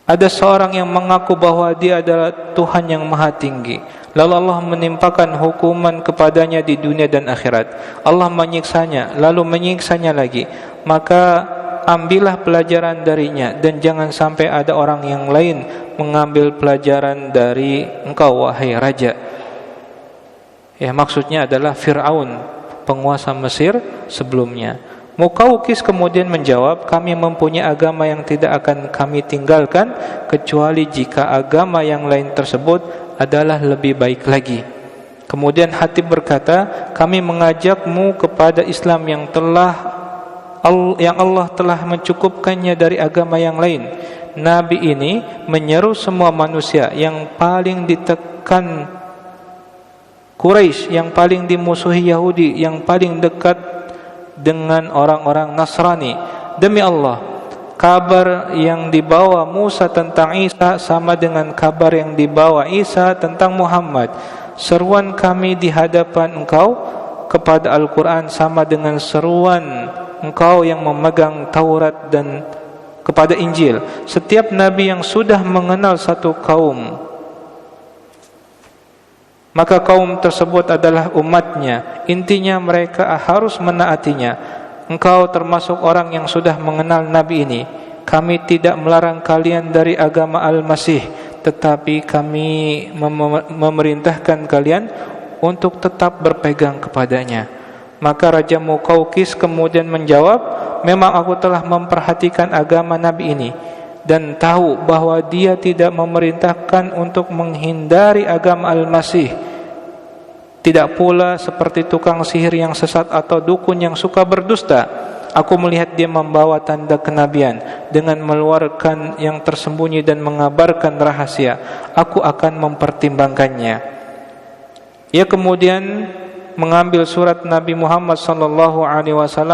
Ada seorang yang mengaku bahwa dia adalah Tuhan yang maha tinggi, lalu Allah menimpakan hukuman kepadanya di dunia dan akhirat. Allah menyiksanya, lalu menyiksanya lagi. Maka ambillah pelajaran darinya, dan jangan sampai ada orang yang lain mengambil pelajaran dari engkau, wahai raja. Ya, maksudnya adalah Fir'aun, penguasa Mesir sebelumnya. Muqawqis kemudian menjawab, kami mempunyai agama yang tidak akan kami tinggalkan kecuali jika agama yang lain tersebut adalah lebih baik lagi. Kemudian Hatib berkata, kami mengajakmu kepada Islam yang Allah telah mencukupkannya dari agama yang lain. Nabi ini menyeru semua manusia, yang paling ditekan Quraisy, yang paling dimusuhi Yahudi, yang paling dekat dengan orang-orang Nasrani. Demi Allah, kabar yang dibawa Musa tentang Isa sama dengan kabar yang dibawa Isa tentang Muhammad. Seruan kami di hadapan engkau kepada Al-Quran sama dengan seruan engkau yang memegang Taurat dan kepada Injil. Setiap Nabi yang sudah mengenal satu kaum, maka kaum tersebut adalah umatnya. Intinya mereka harus menaatinya. Engkau termasuk orang yang sudah mengenal Nabi ini. Kami tidak melarang kalian dari agama Al-Masih, tetapi kami memerintahkan kalian untuk tetap berpegang kepadanya. Maka Raja Muqawqis kemudian menjawab, memang aku telah memperhatikan agama Nabi ini dan tahu bahwa dia tidak memerintahkan untuk menghindari agama Al-Masih. Tidak pula seperti tukang sihir yang sesat atau dukun yang suka berdusta. Aku melihat dia membawa tanda kenabian dengan mengeluarkan yang tersembunyi dan mengabarkan rahasia. Aku akan mempertimbangkannya. Ia kemudian mengambil surat Nabi Muhammad SAW,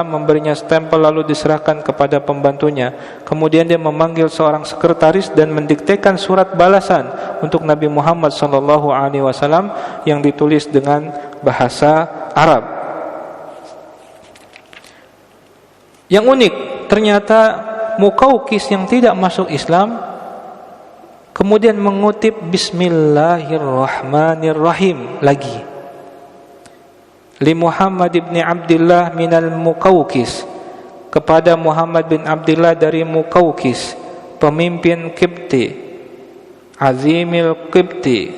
memberinya stempel lalu diserahkan kepada pembantunya. Kemudian dia memanggil seorang sekretaris dan mendiktekan surat balasan untuk Nabi Muhammad SAW yang ditulis dengan bahasa Arab. Yang unik, ternyata Muqawqis yang tidak masuk Islam kemudian mengutip Bismillahirrahmanirrahim lagi. Li Muhammad ibn Abdullah minal Muqawqis, kepada Muhammad bin Abdullah dari Muqawqis, pemimpin Qibti, azimil Qibti,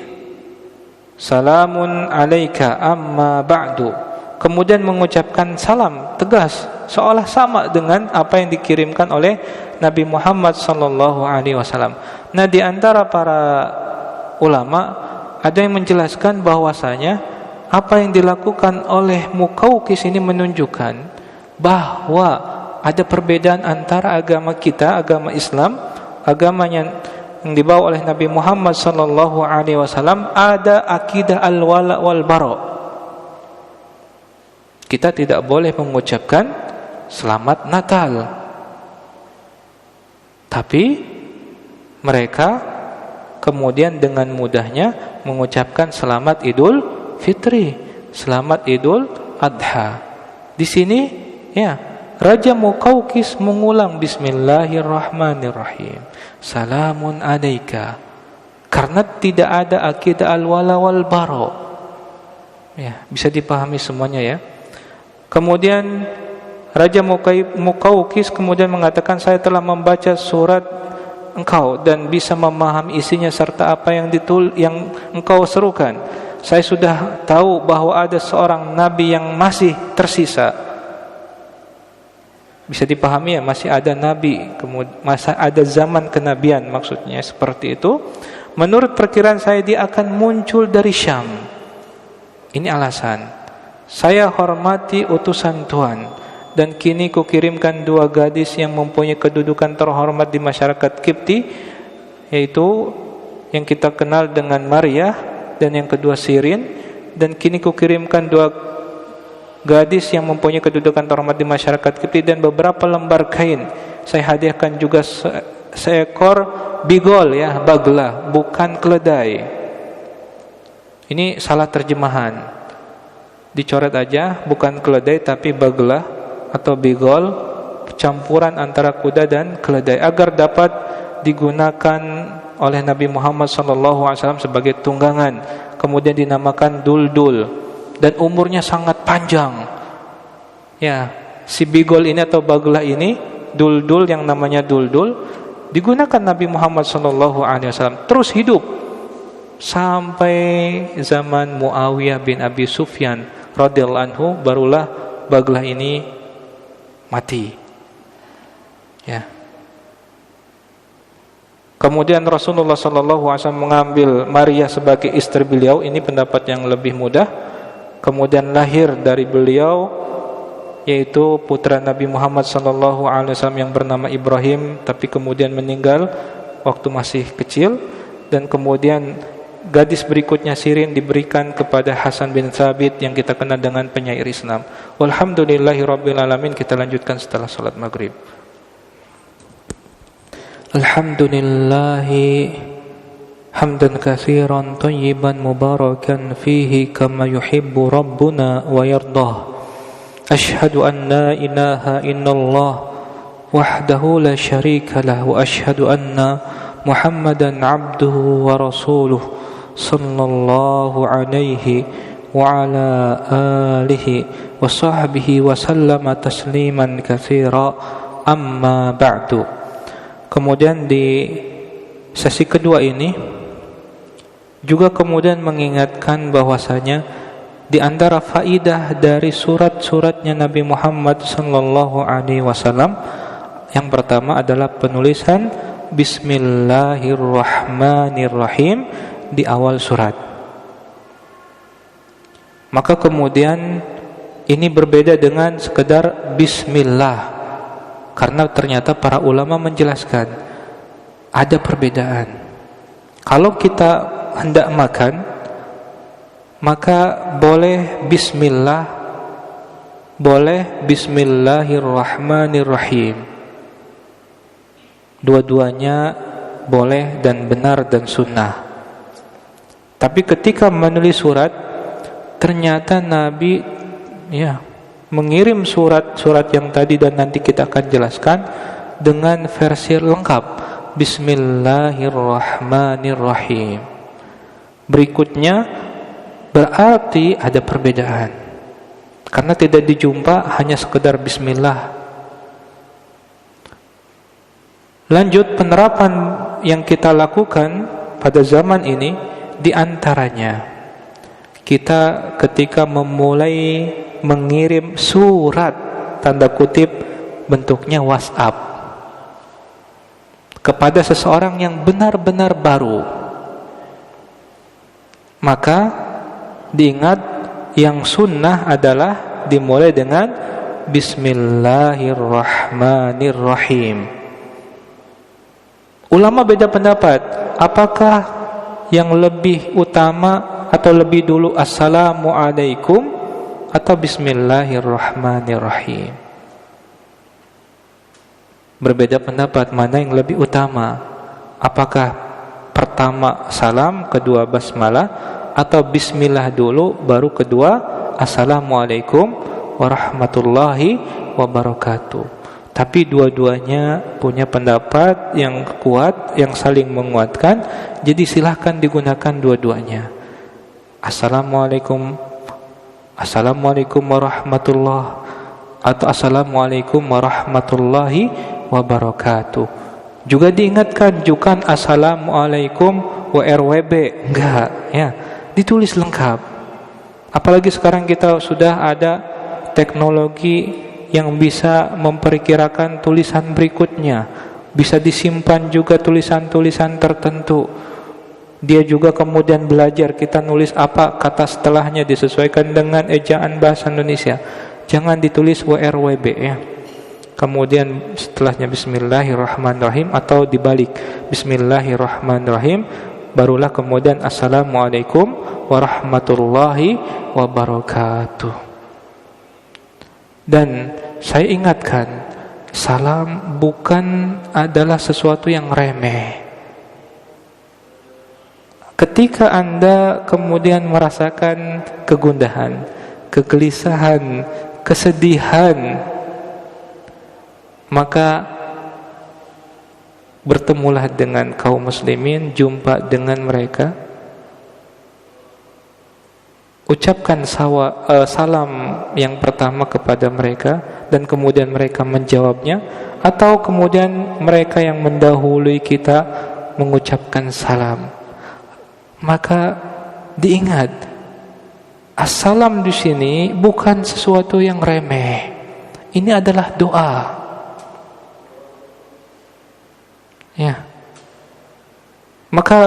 salamun alaika amma ba'du. Kemudian mengucapkan salam tegas, seolah sama dengan apa yang dikirimkan oleh Nabi Muhammad SAW. Nah, di antara para ulama ada yang menjelaskan bahwasanya apa yang dilakukan oleh Muqawqis ini menunjukkan bahwa ada perbedaan antara agama kita, agama Islam, agama yang dibawa oleh Nabi Muhammad SAW, ada akidah al-wala wal bara. Kita tidak boleh mengucapkan selamat Natal, tapi mereka kemudian dengan mudahnya mengucapkan selamat Idul Fitri, selamat Idul Adha. Di sini ya, Raja Muqawqis mengulang Bismillahirrahmanirrahim, salamun alaika, karena tidak ada akidah al-wala wal bara. Ya, bisa dipahami semuanya ya. Kemudian Raja Muqawqis kemudian mengatakan, saya telah membaca surat engkau dan bisa memahami isinya serta apa yang engkau serukan. Saya sudah tahu bahwa ada seorang nabi yang masih tersisa. Bisa dipahami ya, masih ada nabi, masih ada zaman kenabian, maksudnya seperti itu. Menurut perkiraan saya dia akan muncul dari Syam. Ini alasan. Saya hormati utusan Tuhan, dan kini kukirimkan dua gadis yang mempunyai kedudukan terhormat di masyarakat Qibti, yaitu yang kita kenal dengan Maryah dan yang kedua Sirin. Dan kini kukirimkan dua gadis yang mempunyai kedudukan terhormat di masyarakat Qibti dan beberapa lembar kain. Saya hadiahkan juga seekor bigol, ya, bagla, bukan keledai. Ini salah terjemahan, dicoret aja, bukan keledai tapi bagla atau bigol, campuran antara kuda dan keledai, agar dapat digunakan oleh Nabi Muhammad SAW sebagai tunggangan, kemudian dinamakan duldul, dan umurnya sangat panjang. Ya, si bigol ini atau baglah ini, duldul, yang namanya duldul, digunakan Nabi Muhammad SAW terus hidup sampai zaman Muawiyah bin Abi Sufyan radhiyallahu anhu, barulah baglah ini mati. Ya. Kemudian Rasulullah SAW mengambil Maria sebagai istri beliau. Ini pendapat yang lebih mudah. Kemudian lahir dari beliau, yaitu putra Nabi Muhammad SAW yang bernama Ibrahim, tapi kemudian meninggal waktu masih kecil. Dan kemudian gadis berikutnya Sirin diberikan kepada Hasan bin Thabit yang kita kenal dengan penyair Islam. Walhamdulillahirabbil alamin. Kita lanjutkan setelah salat maghrib. Alhamdulillahi hamdan katsiran thayyiban mubarakan fihi kama yuhibbu rabbuna wa yardah. Ashhadu an la ilaha illallah wahdahu la syarika lah, wa ashhadu anna Muhammadan abduhu wa rasuluh sallallahu alaihi wa ala alihi wa sahbihi wa sallama tasliman katsira, amma ba'du. Kemudian di sesi kedua ini juga kemudian mengingatkan bahwasanya di antara faidah dari surat-suratnya Nabi Muhammad sallallahu alaihi wasallam yang pertama adalah penulisan Bismillahirrahmanirrahim di awal surat. Maka kemudian ini berbeda dengan sekedar Bismillah, karena ternyata para ulama menjelaskan ada perbedaan. Kalau kita hendak makan, maka boleh Bismillah, boleh Bismillahirrahmanirrahim. Dua-duanya boleh dan benar dan sunnah. Tapi ketika menulis surat, ternyata Nabi mengirim surat-surat yang tadi dan nanti kita akan jelaskan dengan versi lengkap, Bismillahirrahmanirrahim. Berikutnya berarti ada perbedaan, karena tidak dijumpa hanya sekedar Bismillah. Lanjut, penerapan yang kita lakukan pada zaman ini, di antaranya kita ketika memulai mengirim surat, tanda kutip, bentuknya WhatsApp, kepada seseorang yang benar-benar baru, maka diingat yang sunnah adalah dimulai dengan Bismillahirrahmanirrahim. Ulama beda pendapat, apakah yang lebih utama atau lebih dulu Assalamualaikum atau Bismillahirrahmanirrahim. Berbeda pendapat mana yang lebih utama, apakah pertama salam, kedua basmalah, atau bismillah dulu baru kedua Assalamualaikum warahmatullahi wabarakatuh. Tapi dua-duanya punya pendapat yang kuat, yang saling menguatkan. Jadi silahkan digunakan dua-duanya. Assalamualaikum warahmatullahi, atau Assalamualaikum warahmatullahi wabarakatuh. Juga diingatkan, bukan Assalamualaikum WRWB, enggak ya, ditulis lengkap. Apalagi sekarang kita sudah ada teknologi yang bisa memperkirakan tulisan berikutnya, bisa disimpan juga tulisan-tulisan tertentu. Dia juga kemudian belajar kita nulis apa kata setelahnya, disesuaikan dengan ejaan bahasa Indonesia. Jangan ditulis WRWB ya. Kemudian setelahnya Bismillahirrahmanirrahim, atau dibalik, Bismillahirrahmanirrahim, barulah kemudian Assalamualaikum warahmatullahi wabarakatuh. Dan saya ingatkan, salam bukan adalah sesuatu yang remeh. Ketika Anda kemudian merasakan kegundahan, kegelisahan, kesedihan, maka bertemulah dengan kaum muslimin, jumpa dengan mereka, ucapkan salam yang pertama kepada mereka dan kemudian mereka menjawabnya, atau kemudian mereka yang mendahului kita mengucapkan salam. Maka diingat, assalam di sini bukan sesuatu yang remeh. Ini adalah doa. Ya. Maka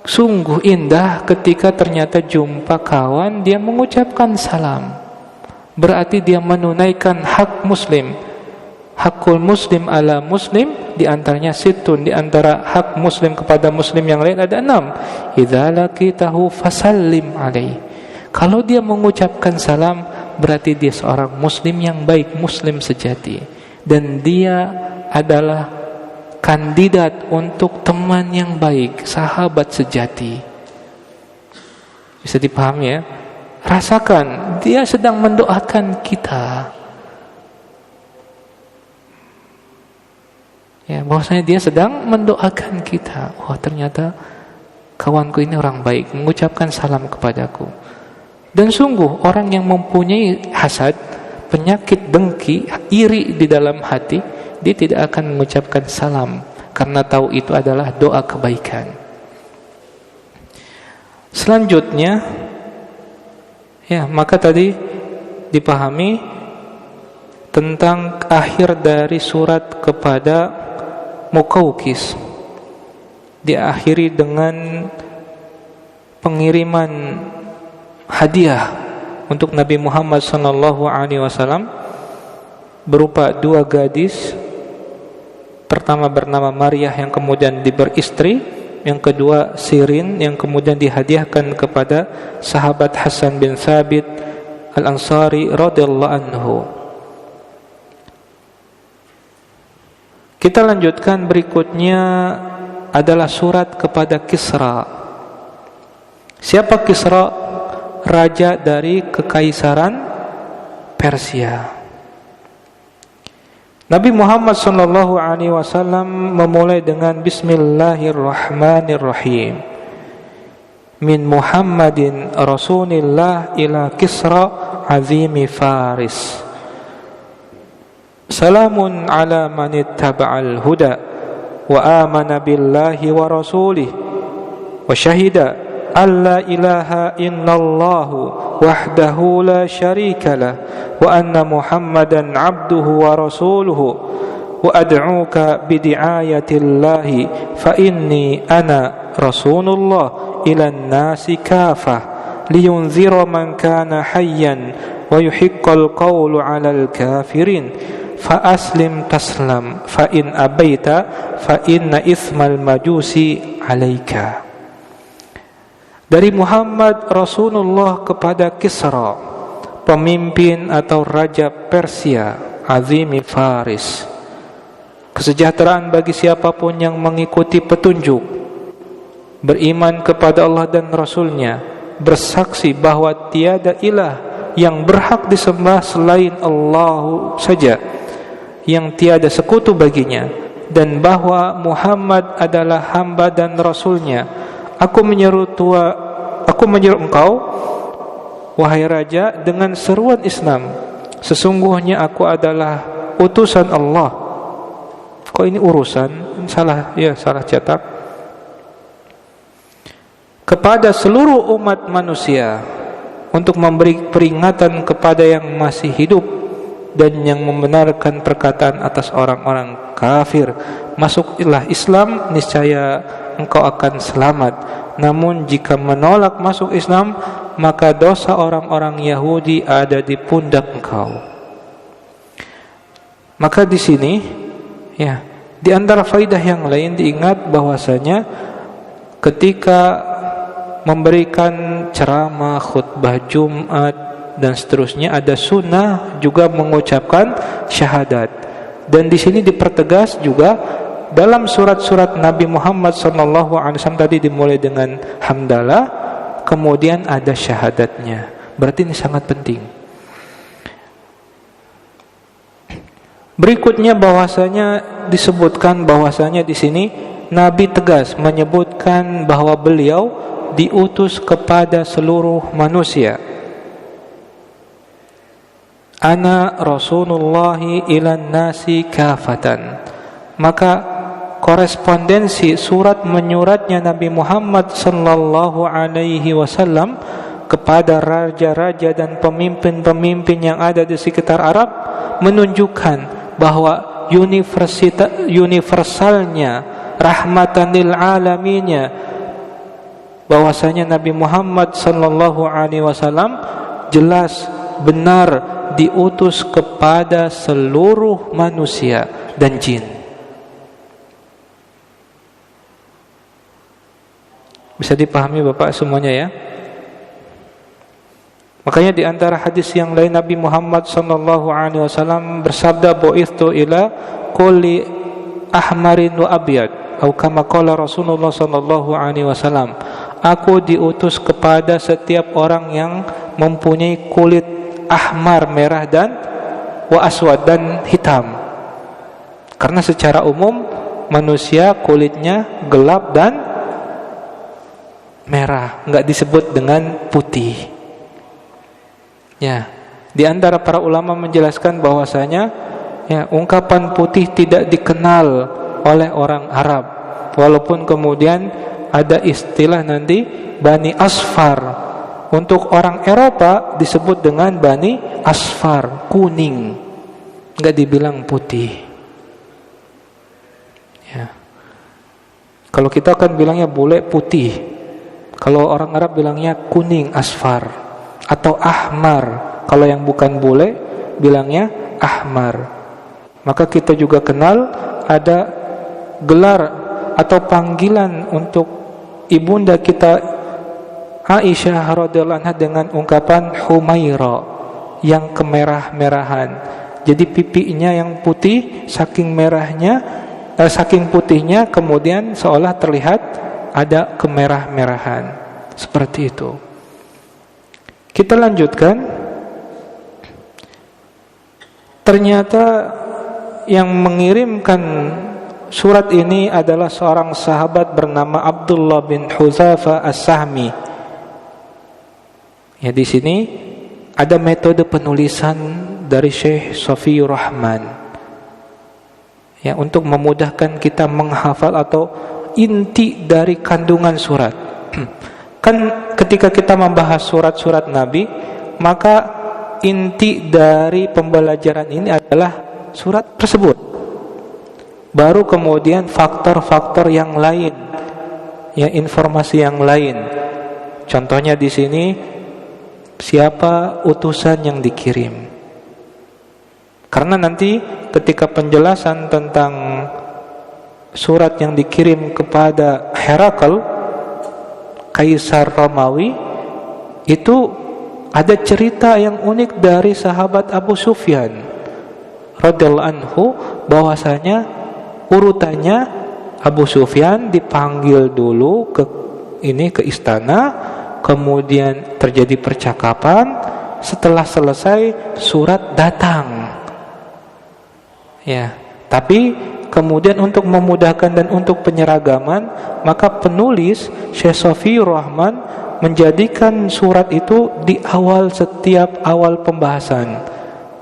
sungguh indah ketika ternyata jumpa kawan dia mengucapkan salam. Berarti dia menunaikan hak muslim. Hakul muslim ala muslim, di antaranya situn, di antara hak muslim kepada muslim yang lain ada 6. Idza laqitahu fasallim alaihi. Kalau dia mengucapkan salam, berarti dia seorang muslim yang baik, muslim sejati, dan dia adalah kandidat untuk teman yang baik, sahabat sejati. Bisa dipahami ya? Rasakan, dia sedang mendoakan kita. Ya, bahwasanya dia sedang mendoakan kita. Wah, ternyata kawanku ini orang baik, mengucapkan salam kepadaku. Dan sungguh orang yang mempunyai hasad, penyakit dengki, iri di dalam hati, dia tidak akan mengucapkan salam karena tahu itu adalah doa kebaikan. Selanjutnya, ya, maka tadi dipahami tentang akhir dari surat kepada Muqawqis, diakhiri dengan pengiriman hadiah untuk Nabi Muhammad SAW berupa 2 gadis. Pertama bernama Maryah yang kemudian beristri, yang kedua Sirin yang kemudian dihadiahkan kepada sahabat Hasan bin Thabit Al-Ansari radhiyallahu anhu. Kita lanjutkan, berikutnya adalah surat kepada Kisra. Siapa Kisra? Raja dari kekaisaran Persia. Nabi Muhammad SAW memulai dengan Bismillahirrahmanirrahim. Min Muhammadin Rasulillah ila Kisra azimi Faris. Salamun ala man ittaba'al huda wa amana billahi wa rasulih wa syahida alla ilaha illallahu wahdahu la syarika lah wa anna Muhammadan abduhu wa rasuluhu wa ad'uka bidi'ayatillahi fa inni ana rasulullah ila an-nasi kafah liyunzira man kana hayyan wa yuhiqqal qawlu 'alal kafirin fa aslim taslam fa in abaita fa inna ismal majusi 'alaika. Dari Muhammad Rasulullah kepada Kisra, pemimpin atau raja Persia, azimi Faris. Kesejahteraan bagi siapapun yang mengikuti petunjuk, beriman kepada Allah dan Rasulnya, bersaksi bahwa tiada ilah yang berhak disembah selain Allah saja, yang tiada sekutu baginya, dan bahwa Muhammad adalah hamba dan Rasulnya. Aku menyeru engkau, wahai raja, dengan seruan Islam. Sesungguhnya aku adalah utusan Allah. Kok ini urusan? Salah cetak. Kepada seluruh umat manusia, untuk memberi peringatan kepada yang masih hidup dan yang membenarkan perkataan atas orang-orang kafir. Masuklah Islam, niscaya engkau akan selamat. Namun jika menolak masuk Islam, maka dosa orang-orang Yahudi ada di pundak engkau. Maka di sini, ya, di antara faidah yang lain diingat bahwasanya ketika memberikan ceramah, khutbah Jumat dan seterusnya, ada sunnah juga mengucapkan syahadat. Dan di sini dipertegas juga dalam surat-surat Nabi Muhammad SAW tadi dimulai dengan hamdalah, kemudian ada syahadatnya. Berarti ini sangat penting. Berikutnya bahwasanya disebutkan bahwasanya di sini Nabi tegas menyebutkan bahwa beliau diutus kepada seluruh manusia. Ana Rasulullahi ilan nasi kafatan. Maka korespondensi surat menyuratnya Nabi Muhammad sallallahu alaihi wasallam kepada raja-raja dan pemimpin-pemimpin yang ada di sekitar Arab menunjukkan bahwa universalnya rahmatan lil alaminnya, bahwasanya Nabi Muhammad sallallahu alaihi wasallam jelas benar diutus kepada seluruh manusia dan jin. Bisa dipahami Bapak semuanya ya? Makanya di antara hadis yang lain Nabi Muhammad sallallahu alaihi wasallam bersabda, "Bu'ithu ila kulli ahmarin wa abyad," atau kama qala Rasulullah sallallahu alaihi wasallam, "Aku diutus kepada setiap orang yang mempunyai kulit ahmar, merah, dan wa aswad, dan hitam." Karena secara umum manusia kulitnya gelap dan merah, enggak disebut dengan putih. Ya, di antara para ulama menjelaskan bahwasanya ya, ungkapan putih tidak dikenal oleh orang Arab, walaupun kemudian ada istilah nanti Bani Asfar. Untuk orang Eropa disebut dengan Bani Asfar, kuning, enggak dibilang putih. Ya. Kalau kita kan bilangnya bule putih, kalau orang Arab bilangnya kuning, asfar, atau ahmar. Kalau yang bukan bule bilangnya ahmar. Maka kita juga kenal ada gelar atau panggilan untuk ibunda kita Aisyah radhiyallahu anha dengan ungkapan Humaira, yang kemerah-merahan. Jadi pipinya yang putih, saking merahnya, saking putihnya kemudian seolah terlihat ada kemerah-merahan. Seperti itu. Kita lanjutkan. Ternyata yang mengirimkan surat ini adalah seorang sahabat bernama Abdullah bin Huzaifah As-Sahmi. Ya, di sini ada metode penulisan dari Syekh Safiyur Rahman. Ya, untuk memudahkan kita menghafal atau inti dari kandungan surat. Kan ketika kita membahas surat-surat Nabi, maka inti dari pembelajaran ini adalah surat tersebut. Baru kemudian faktor-faktor yang lain, ya, informasi yang lain. Contohnya di sini, siapa utusan yang dikirim. Karena nanti ketika penjelasan tentang surat yang dikirim kepada Herakl, Kaisar Romawi, itu ada cerita yang unik dari sahabat Abu Sufyan radhiyallahu anhu, bahwasanya urutannya Abu Sufyan dipanggil dulu ke istana, kemudian terjadi percakapan, setelah selesai surat datang. Ya, tapi kemudian untuk memudahkan dan untuk penyeragaman, maka penulis Syekh Safiyur Rahman menjadikan surat itu di awal setiap awal pembahasan.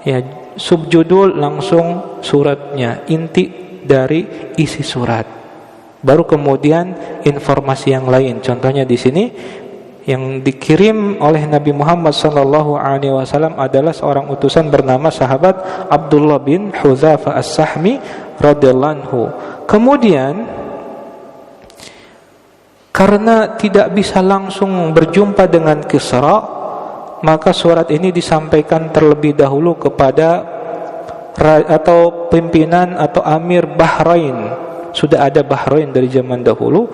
Ya, subjudul langsung suratnya, inti dari isi surat. Baru kemudian informasi yang lain. Contohnya di sini yang dikirim oleh Nabi Muhammad SAW adalah seorang utusan bernama sahabat Abdullah bin Huzaifah As-Sahmi radhiyallahu anhu. Kemudian karena tidak bisa langsung berjumpa dengan Kisra, maka surat ini disampaikan terlebih dahulu kepada atau pimpinan atau amir Bahrain. Sudah ada Bahrain dari zaman dahulu.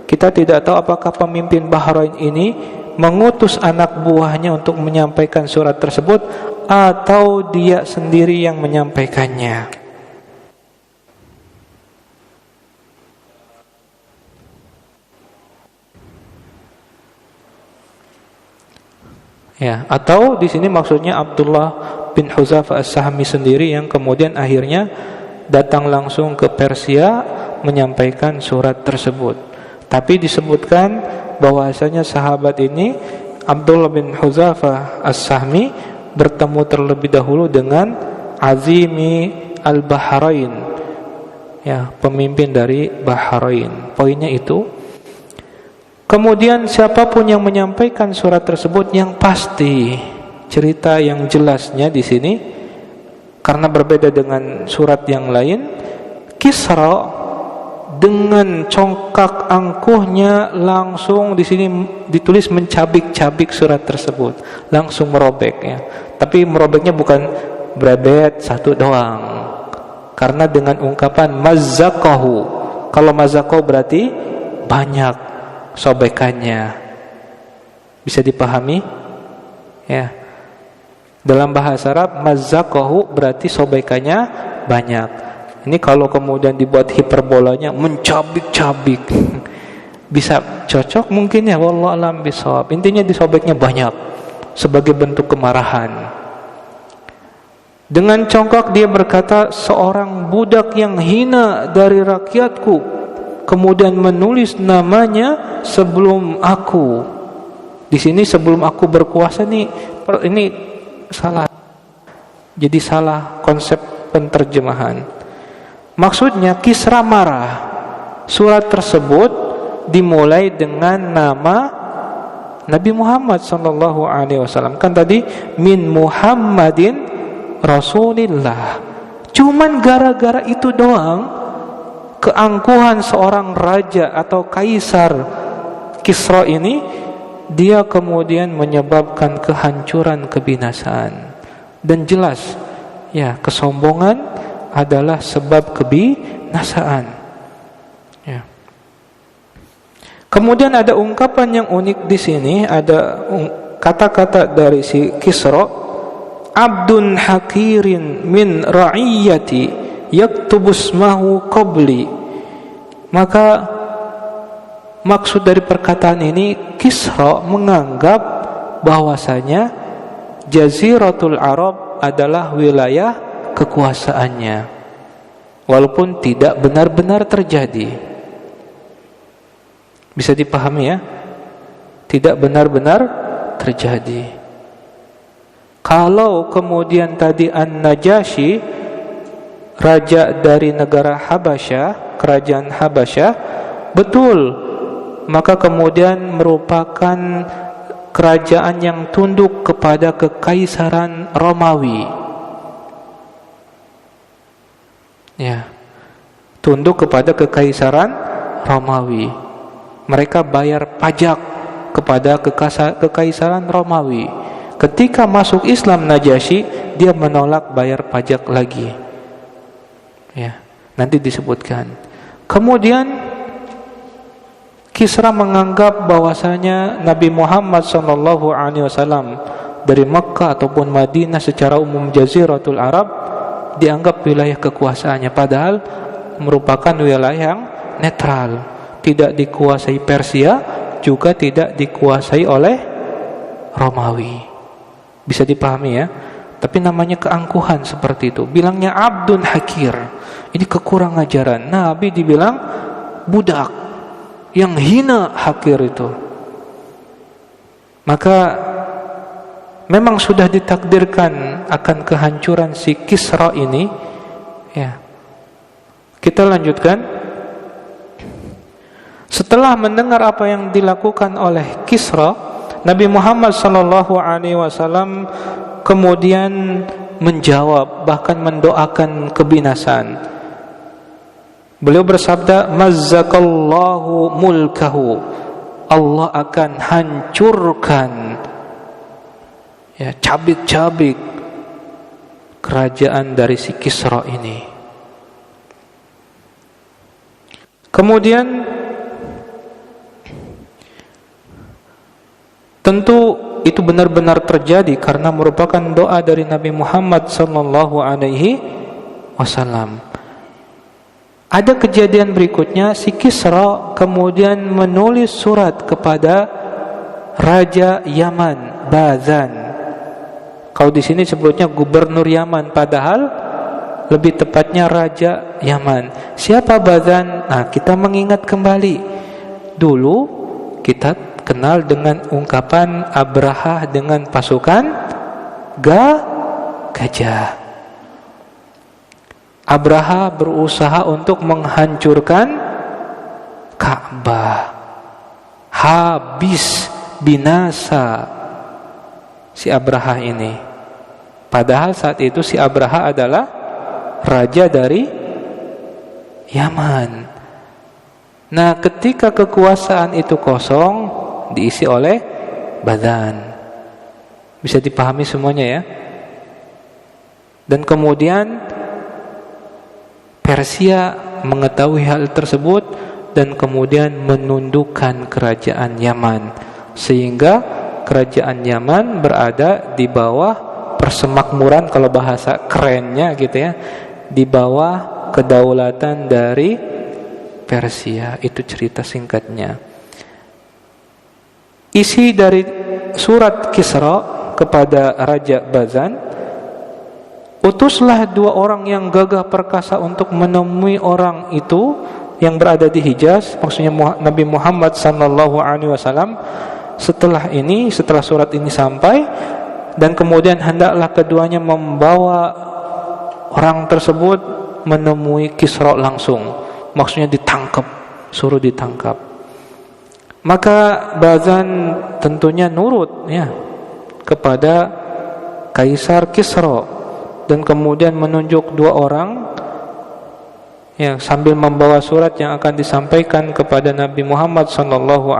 Kita tidak tahu apakah pemimpin Bahrain ini mengutus anak buahnya untuk menyampaikan surat tersebut atau dia sendiri yang menyampaikannya. Ya, atau di sini maksudnya Abdullah bin Hudzafah As-Sahmi sendiri yang kemudian akhirnya datang langsung ke Persia menyampaikan surat tersebut. Tapi disebutkan bahwasanya sahabat ini Abdullah bin Hudzafah As-Sahmi bertemu terlebih dahulu dengan Azimi Al-Bahrain, ya, pemimpin dari Bahrain. Poinnya itu. Kemudian siapapun yang menyampaikan surat tersebut yang pasti cerita yang jelasnya di sini, karena berbeda dengan surat yang lain, Kisra dengan congkak angkuhnya langsung di sini ditulis mencabik-cabik surat tersebut, langsung merobek, ya. Tapi merobeknya bukan berebet satu doang, karena dengan ungkapan mazzaqahu. Kalau mazzaqahu berarti banyak sobekannya. Bisa dipahami? Ya. Dalam bahasa Arab mazzaqahu berarti sobekannya banyak. Ini kalau kemudian dibuat hiperbolanya mencabik-cabik. Bisa cocok mungkin ya, wallahu alam bishawab. Intinya disobeknya banyak sebagai bentuk kemarahan. Dengan congkak dia berkata, seorang budak yang hina dari rakyatku kemudian menulis namanya sebelum aku. Di sini sebelum aku berkuasa nih, ini salah. Jadi salah konsep penterjemahan. Maksudnya Kisra marah. Surat tersebut dimulai dengan nama Nabi Muhammad sallallahu alaihi wasallam. Kan tadi min Muhammadin Rasulillah. Cuman gara-gara itu doang, keangkuhan seorang raja atau kaisar Kisra ini, dia kemudian menyebabkan kehancuran, kebinasaan. Dan jelas, ya, kesombongan adalah sebab kebinasaan. Ya. Kemudian ada ungkapan yang unik di sini, ada kata-kata dari si Kisra, abdun hakirin min ra'iyati yaktubu ismahu qabli. Maka maksud dari perkataan ini, Kisra menganggap bahwasanya Jaziratul Arab adalah wilayah kekuasaannya, walaupun tidak benar-benar terjadi. Bisa dipahami ya? Tidak benar-benar terjadi. Kalau kemudian tadi An-Najasyi, raja dari negara Habasyah, kerajaan Habasyah, betul, maka kemudian merupakan kerajaan yang tunduk kepada kekaisaran Romawi. Ya, tunduk kepada kekaisaran Romawi. Mereka bayar pajak kepada kekaisaran Romawi. Ketika masuk Islam Najasyi, dia menolak bayar pajak lagi. Ya, nanti disebutkan. Kemudian Kisra menganggap bahwasanya Nabi Muhammad SAW dari Mekkah ataupun Madinah secara umum Jaziratul Arab dianggap wilayah kekuasaannya, padahal merupakan wilayah yang netral, tidak dikuasai Persia, juga tidak dikuasai oleh Romawi. Bisa dipahami ya? Tapi namanya keangkuhan seperti itu. Bilangnya abdun hakir, ini kekurang ajaran. Nabi dibilang budak yang hina, hakir itu. Maka memang sudah ditakdirkan akan kehancuran si Kisra ini. Ya. Kita lanjutkan. Setelah mendengar apa yang dilakukan oleh Kisra, Nabi Muhammad SAW kemudian menjawab, bahkan mendoakan kebinasan. Beliau bersabda, mazzakallahu mulkahu, Allah akan hancurkan, ya, cabik-cabik kerajaan dari si Kisra ini. Kemudian tentu itu benar-benar terjadi karena merupakan doa dari Nabi Muhammad SAW. Ada kejadian berikutnya, si Kisra kemudian menulis surat kepada Raja Yaman, Bazan. Kalau di sini sebutnya gubernur Yaman, padahal lebih tepatnya raja Yaman. Siapa Bazan? Nah, kita mengingat kembali. Dulu kita kenal dengan ungkapan Abraha dengan pasukan gajah. Abraha berusaha untuk menghancurkan Ka'bah. Habis, binasa si Abraha ini. Padahal saat itu si Abraha adalah raja dari Yaman. Nah, ketika kekuasaan itu kosong, diisi oleh Bazan. Bisa dipahami semuanya ya. Dan kemudian Persia mengetahui hal tersebut dan kemudian menundukkan kerajaan Yaman, sehingga kerajaan Yaman berada di bawah persemakmuran, kalau bahasa kerennya gitu ya, di bawah kedaulatan dari Persia. Itu cerita singkatnya. Isi dari surat Kisra kepada Raja Bazan, utuslah 2 orang yang gagah perkasa untuk menemui orang itu yang berada di Hijaz, maksudnya Nabi Muhammad SAW. Setelah surat ini sampai, dan kemudian hendaklah keduanya membawa orang tersebut menemui Kisra langsung, maksudnya ditangkap, suruh ditangkap. Maka Bazan tentunya nurut ya kepada Kaisar Kisra, dan kemudian menunjuk 2 orang ya, sambil membawa surat yang akan disampaikan kepada Nabi Muhammad SAW,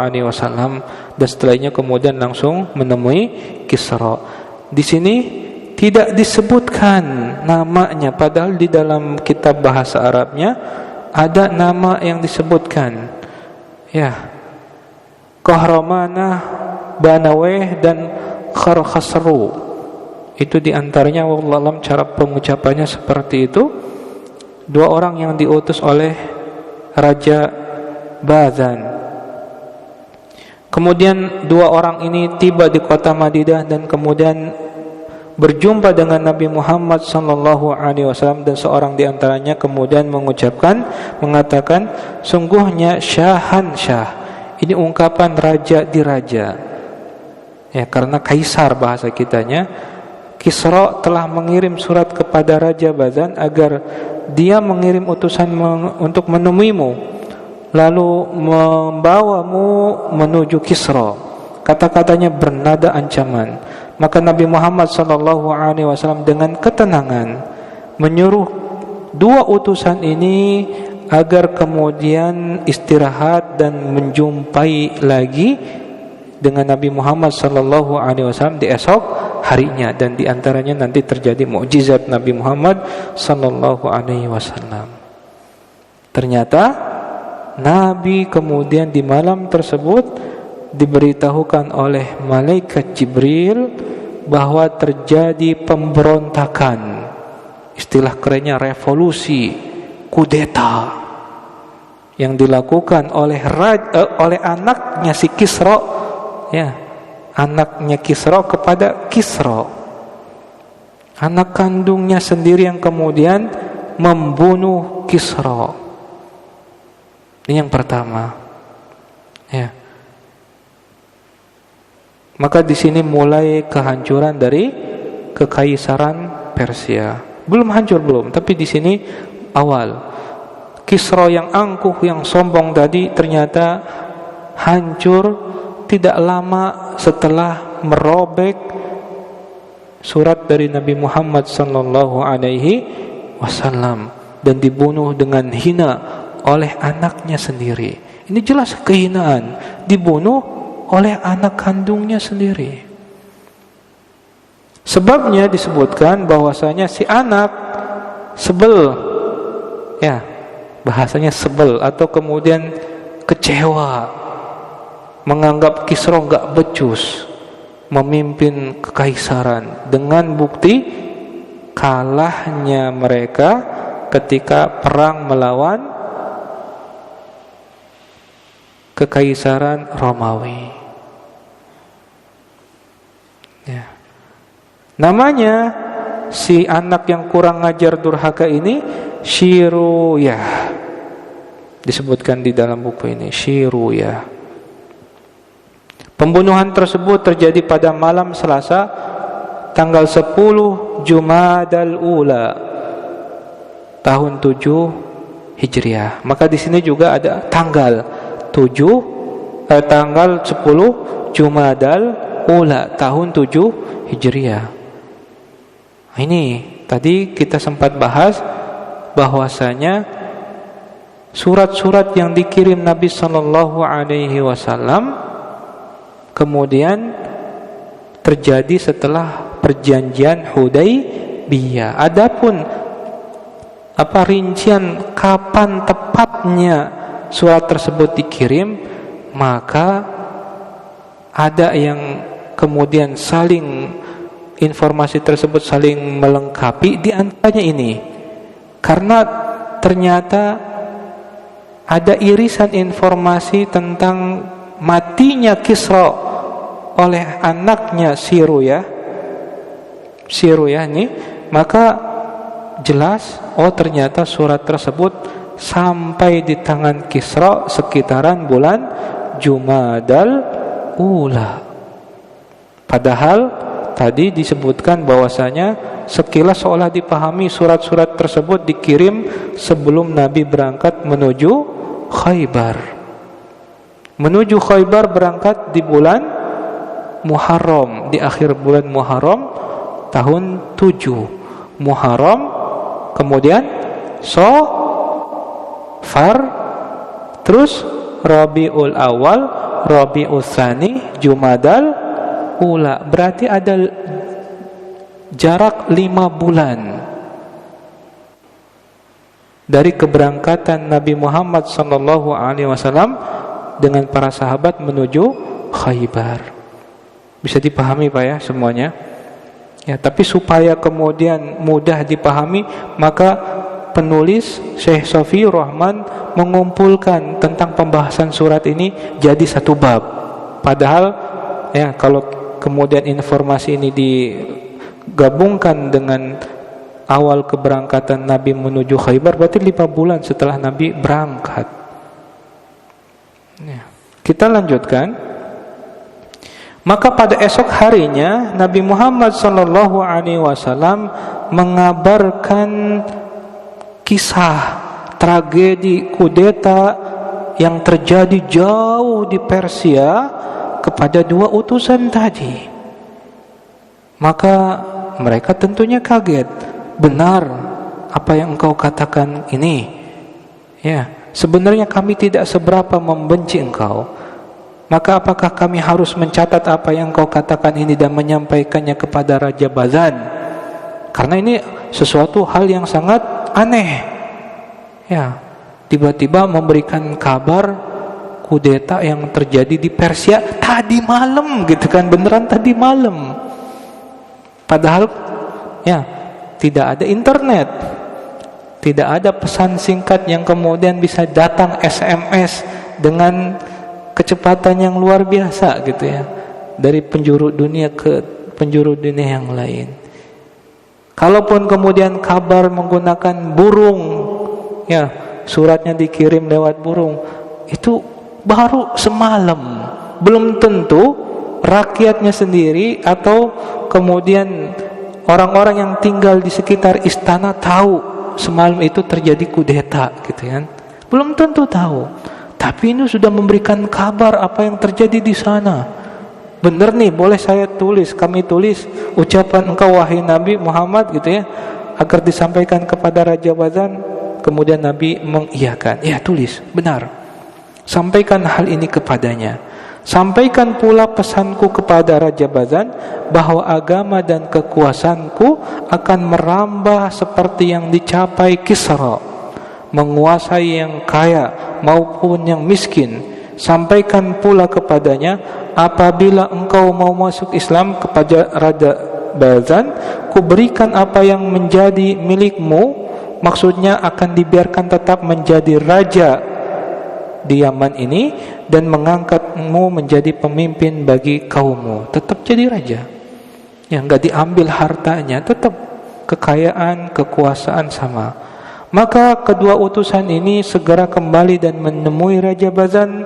dan setelahnya kemudian langsung menemui Kisra. Di sini tidak disebutkan namanya, padahal di dalam kitab bahasa Arabnya ada nama yang disebutkan ya, Kahramanah, Banaweh, dan Kharkhasru. Itu diantaranya, wallahualam, cara pengucapannya seperti itu. 2 orang yang diutus oleh Raja Bazan. Kemudian 2 orang ini tiba di kota Madinah dan kemudian berjumpa dengan Nabi Muhammad SAW, dan seorang diantaranya kemudian mengatakan, sungguhnya Syahan Syah. Ini ungkapan raja di raja ya, karena kaisar bahasa kitanya. Kisra telah mengirim surat kepada Raja Bazan agar dia mengirim utusan untuk menemuimu, lalu membawamu menuju Kisra. Kata-katanya bernada ancaman. Maka Nabi Muhammad SAW dengan ketenangan menyuruh 2 utusan ini agar kemudian istirahat dan menjumpai lagi dengan Nabi Muhammad SAW di esok harinya, dan diantaranya nanti terjadi mukjizat Nabi Muhammad SAW. Ternyata Nabi kemudian di malam tersebut diberitahukan oleh malaikat Jibril bahwa terjadi pemberontakan, istilah kerennya revolusi, kudeta, yang dilakukan oleh anaknya si Kisra ya, anaknya Kisra kepada Kisra, anak kandungnya sendiri yang kemudian membunuh Kisra. Ini yang pertama ya. Maka di sini mulai kehancuran dari kekaisaran Persia. Belum hancur belum, tapi di sini awal. Kisra yang angkuh, yang sombong tadi ternyata hancur tidak lama setelah merobek surat dari Nabi Muhammad SAW dan dibunuh dengan hina oleh anaknya sendiri. Ini jelas kehinaan, dibunuh oleh anak kandungnya sendiri. Sebabnya disebutkan bahwasanya si anak sebel ya, bahasanya sebel atau kemudian kecewa, menganggap Kisra enggak becus memimpin kekaisaran, dengan bukti kalahnya mereka ketika perang melawan kekaisaran Romawi ya. Namanya si anak yang kurang ngajar durhaka ini Syiruyah. Disebutkan di dalam buku ini Syiruyah. Pembunuhan tersebut terjadi pada malam Selasa tanggal 10 Jumadal Ula tahun 7 Hijriah. Maka di sini juga ada tanggal 10 Jumadal Ula tahun 7 Hijriah. Ini tadi kita sempat bahas bahwasanya surat-surat yang dikirim Nabi sallallahu alaihi wasallam kemudian terjadi setelah perjanjian Hudaybiyah. Adapun rincian kapan tepatnya surat tersebut dikirim, maka ada yang kemudian informasi tersebut saling melengkapi, di antaranya ini. Karena ternyata ada irisan informasi tentang matinya Kisra oleh anaknya Syiruyah ini, maka jelas ternyata surat tersebut sampai di tangan Kisra sekitaran bulan Jumadal Ula. Padahal tadi disebutkan bahwasanya sekilas seolah dipahami surat-surat tersebut dikirim sebelum Nabi berangkat menuju Khaybar. Menuju Khaybar berangkat di bulan Muharram, di akhir bulan Muharram tahun 7 Muharram, kemudian Safar, terus Rabiul Awal, Rabiul Tsani, Jumadal Ula. Berarti ada jarak 5 bulan dari keberangkatan Nabi Muhammad SAW dengan para sahabat menuju Khaybar. Bisa dipahami Pak ya semuanya? Ya, tapi supaya kemudian mudah dipahami, maka penulis Syekh Safiyur Rahman mengumpulkan tentang pembahasan surat ini jadi satu bab. Padahal ya, kalau kemudian informasi ini digabungkan dengan awal keberangkatan Nabi menuju Khaybar, berarti 5 bulan setelah Nabi berangkat. Ya. Kita lanjutkan. Maka pada esok harinya Nabi Muhammad SAW mengabarkan kisah tragedi kudeta yang terjadi jauh di Persia kepada 2 utusan tadi. Maka mereka tentunya kaget. Benar apa yang engkau katakan ini? Ya, sebenarnya kami tidak seberapa membenci engkau. Maka apakah kami harus mencatat apa yang engkau katakan ini dan menyampaikannya kepada Raja Bazan? Karena ini sesuatu hal yang sangat aneh. Ya, tiba-tiba memberikan kabar kudeta yang terjadi di Persia tadi malam, gitu kan, beneran tadi malam. Padahal ya tidak ada internet, tidak ada pesan singkat yang kemudian bisa datang SMS dengan kecepatan yang luar biasa gitu ya, dari penjuru dunia ke penjuru dunia yang lain. Kalaupun kemudian kabar menggunakan burung, ya suratnya dikirim lewat burung, itu baru semalam. Belum tentu rakyatnya sendiri atau kemudian orang-orang yang tinggal di sekitar istana tahu semalam itu terjadi kudeta gitu kan. Belum tentu tahu. Tapi ini sudah memberikan kabar apa yang terjadi di sana. Benar nih, boleh saya tulis, kami tulis ucapan engkau wahai Nabi Muhammad gitu ya, agar disampaikan kepada Raja Bazan. Kemudian Nabi mengiyakan, ya tulis, benar. Sampaikan hal ini kepadanya. Sampaikan pula pesanku kepada Raja Bazan bahwa agama dan kekuasaanku akan merambah seperti yang dicapai Kisra, menguasai yang kaya maupun yang miskin. Sampaikan pula kepadanya, apabila engkau mau masuk Islam kepada Raja Bazan, kuberikan apa yang menjadi milikmu. Maksudnya akan dibiarkan tetap menjadi raja di Yaman ini dan mengangkatmu menjadi pemimpin bagi kaummu. Tetap jadi raja. yang enggak diambil hartanya, tetap kekayaan, kekuasaan sama. Maka kedua utusan ini segera kembali dan menemui Raja Bazan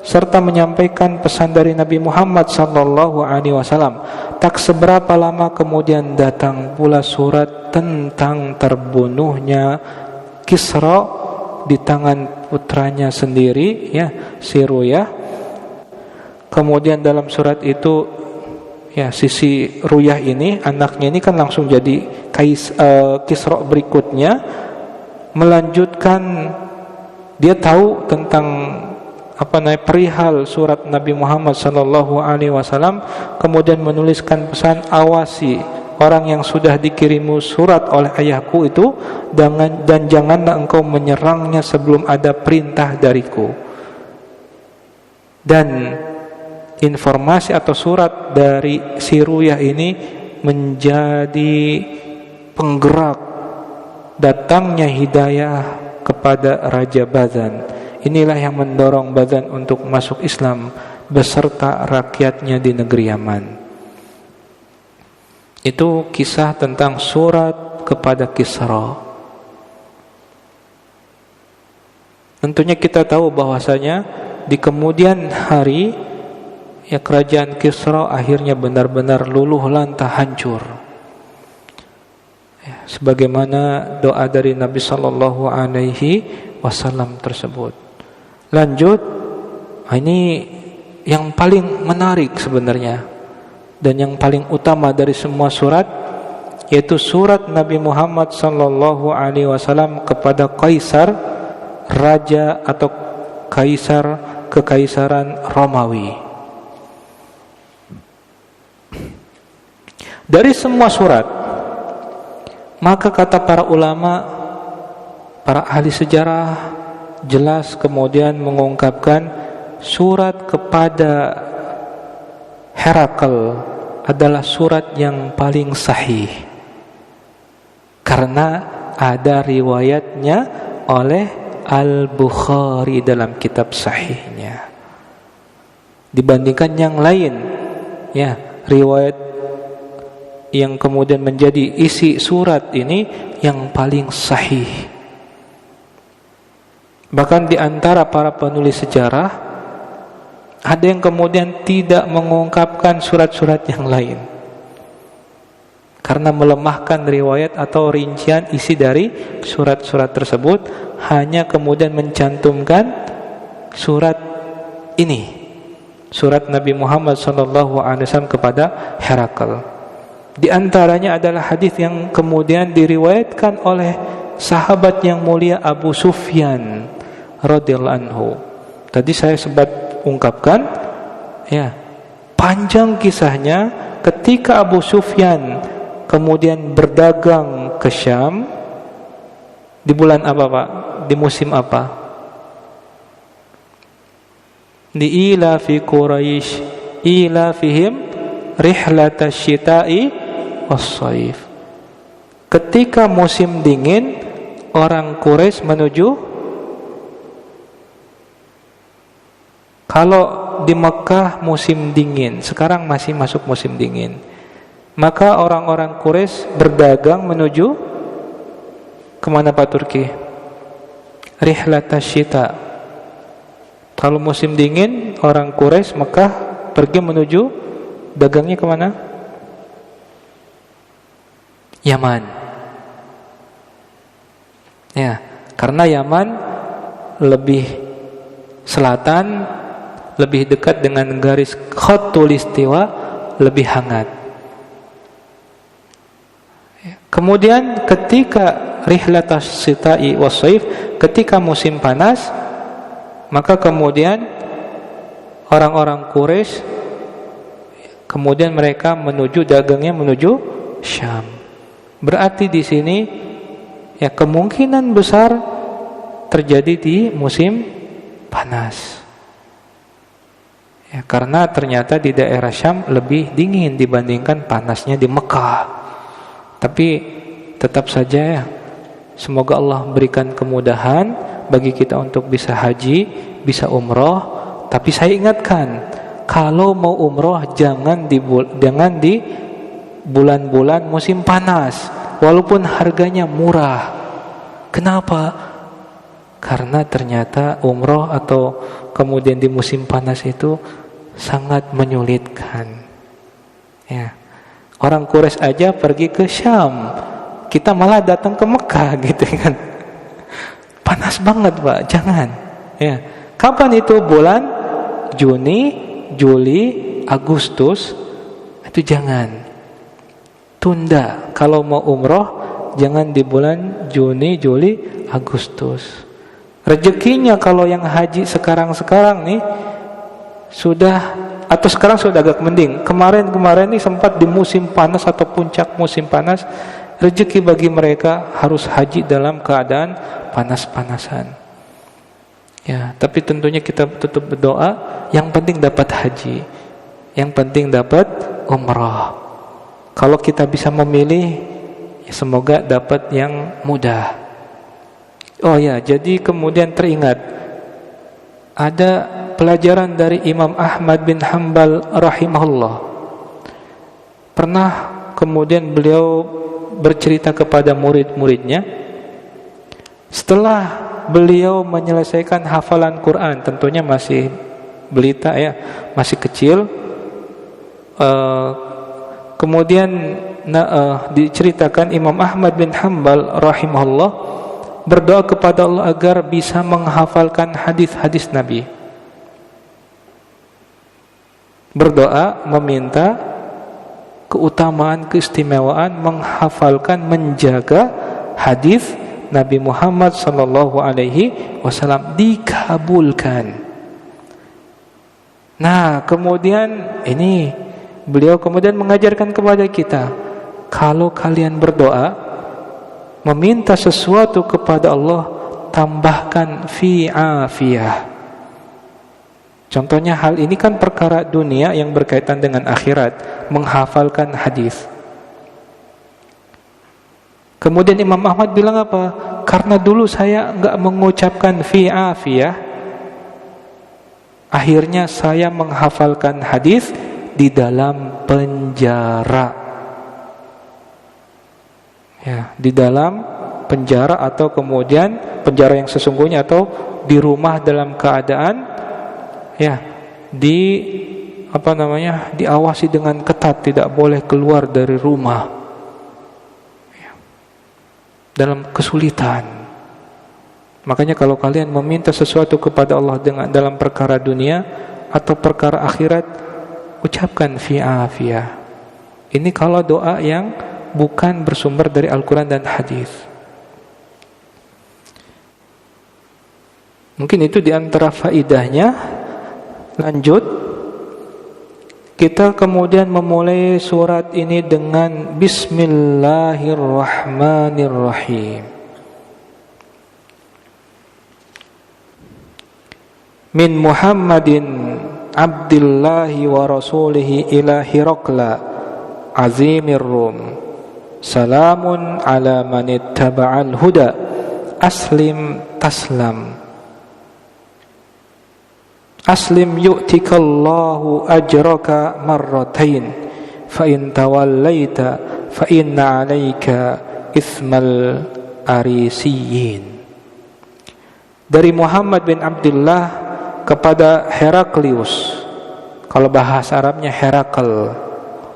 serta menyampaikan pesan dari Nabi Muhammad sallallahu alaihi wasallam. Tak seberapa lama kemudian datang pula surat tentang terbunuhnya Kisra di tangan putranya sendiri, ya, si Ruyah. Kemudian dalam surat itu, ya, sisi Ruyah ini, anaknya ini kan langsung jadi Kisra berikutnya, melanjutkan, dia tahu tentang perihal surat Nabi Muhammad sallallahu alaihi wasallam, kemudian menuliskan pesan, awasi orang yang sudah dikirimu surat oleh ayahku itu, dan janganlah engkau menyerangnya sebelum ada perintah dariku. Dan informasi atau surat dari si Ruyah ini menjadi penggerak datangnya hidayah kepada Raja Bazan. Inilah yang mendorong Bazan untuk masuk Islam beserta rakyatnya di negeri Yaman. Itu kisah tentang surat kepada Kisra. Tentunya kita tahu bahwasanya di kemudian hari, ya, kerajaan Kisra akhirnya benar-benar luluh lantah, hancur. Ya, sebagaimana doa dari Nabi sallallahu alaihi wasallam tersebut. Lanjut, ini yang paling menarik sebenarnya dan yang paling utama dari semua surat, yaitu surat Nabi Muhammad sallallahu alaihi wasallam kepada Kaisar, raja atau kaisar kekaisaran Romawi. Dari semua surat, maka kata para ulama, para ahli sejarah jelas kemudian mengungkapkan surat kepada Herakl adalah surat yang paling sahih, karena ada riwayatnya oleh Al-Bukhari dalam kitab sahihnya. Dibandingkan yang lain, ya, riwayat yang kemudian menjadi isi surat ini yang paling sahih. Bahkan di antara para penulis sejarah ada yang kemudian tidak mengungkapkan surat-surat yang lain karena melemahkan riwayat atau rincian isi dari surat-surat tersebut, hanya kemudian mencantumkan surat ini, surat Nabi Muhammad SAW kepada Herakl. Di antaranya adalah hadis yang kemudian diriwayatkan oleh sahabat yang mulia Abu Sufyan radhiyallahu anhu. Tadi saya sempat ungkapkan, ya, panjang kisahnya ketika Abu Sufyan kemudian berdagang ke Syam di bulan apa, Pak? Di musim apa? Di ilafi Quraisy ilafihim rihlatash syita'i was-shaif. Ketika musim dingin, orang Quraisy menuju, kalau di Mekah musim dingin, sekarang masih masuk musim dingin, maka orang-orang Quraisy berdagang menuju kemana, Pak Turki? Rihlatash syita. Kalau musim dingin, orang Quraisy Mekah pergi menuju dagangnya kemana? Yaman. Ya, karena Yaman lebih selatan, lebih dekat dengan garis Khatul Istiwa, lebih hangat. Kemudian ketika rihlatash syita'i was-shaif, ketika musim panas, maka kemudian orang-orang Quraisy kemudian mereka menuju dagangnya menuju Syam. Berarti di sini, ya, kemungkinan besar terjadi di musim panas. Ya, karena ternyata di daerah Syam lebih dingin dibandingkan panasnya di Mekah. Tapi tetap saja, ya, semoga Allah berikan kemudahan bagi kita untuk bisa haji, bisa umroh. Tapi saya ingatkan, kalau mau umroh jangan di bulan-bulan musim panas, walaupun harganya murah. Kenapa? Karena ternyata umroh atau kemudian di musim panas itu sangat menyulitkan. Ya. Orang Quraisy aja pergi ke Syam, kita malah datang ke Mekah gitu kan. Panas banget Pak, jangan. Ya. Kapan itu? Bulan Juni, Juli, Agustus. Itu jangan. Tunda. Kalau mau umroh jangan di bulan Juni, Juli, Agustus. Rezekinya kalau yang haji sekarang nih sudah, atau sekarang sudah agak mending. Kemarin nih sempat di musim panas atau puncak musim panas, rezeki bagi mereka harus haji dalam keadaan panas-panasan. Ya, tapi tentunya kita tetap berdoa, yang penting dapat haji, yang penting dapat umrah. Kalau kita bisa memilih, ya semoga dapat yang mudah. Oh ya, jadi kemudian teringat ada pelajaran dari Imam Ahmad bin Hanbal rahimahullah. Pernah kemudian beliau bercerita kepada murid-muridnya, setelah beliau menyelesaikan hafalan Quran, tentunya masih belita ya, masih kecil. Kemudian diceritakan Imam Ahmad bin Hanbal rahimahullah berdoa kepada Allah agar bisa menghafalkan hadis-hadis Nabi. Berdoa meminta keutamaan, keistimewaan menghafalkan, menjaga hadis Nabi Muhammad sallallahu alaihi wasallam, dikabulkan. Nah, kemudian ini beliau kemudian mengajarkan kepada kita, kalau kalian berdoa meminta sesuatu kepada Allah, tambahkan fi afiyah. Contohnya hal ini kan perkara dunia yang berkaitan dengan akhirat, menghafalkan hadis. Kemudian Imam Ahmad bilang apa? Karena dulu saya enggak mengucapkan fi afiyah, akhirnya saya menghafalkan hadis di dalam penjara. Ya, di dalam penjara atau kemudian penjara yang sesungguhnya, atau di rumah dalam keadaan ya diawasi dengan ketat, tidak boleh keluar dari rumah ya, dalam kesulitan. Makanya kalau kalian meminta sesuatu kepada Allah dalam perkara dunia atau perkara akhirat, ucapkan fi afiyah. Ini kalau doa yang bukan bersumber dari Al-Quran dan hadis. Mungkin itu diantara faidahnya. Lanjut, kita kemudian memulai surat ini dengan Bismillahirrahmanirrahim. Min Muhammadin Abdillahi wa Rasulihi ila Hirakla Azimir Rum. Salamun ala man ittaba'al huda, aslim taslam. Aslim yu'tikallahu ajraka marratain, fa in tawallaita fa inna 'alaika ismal arisiyin. Dari Muhammad bin Abdullah kepada Heraklius, kalau bahasa Arabnya Herakl,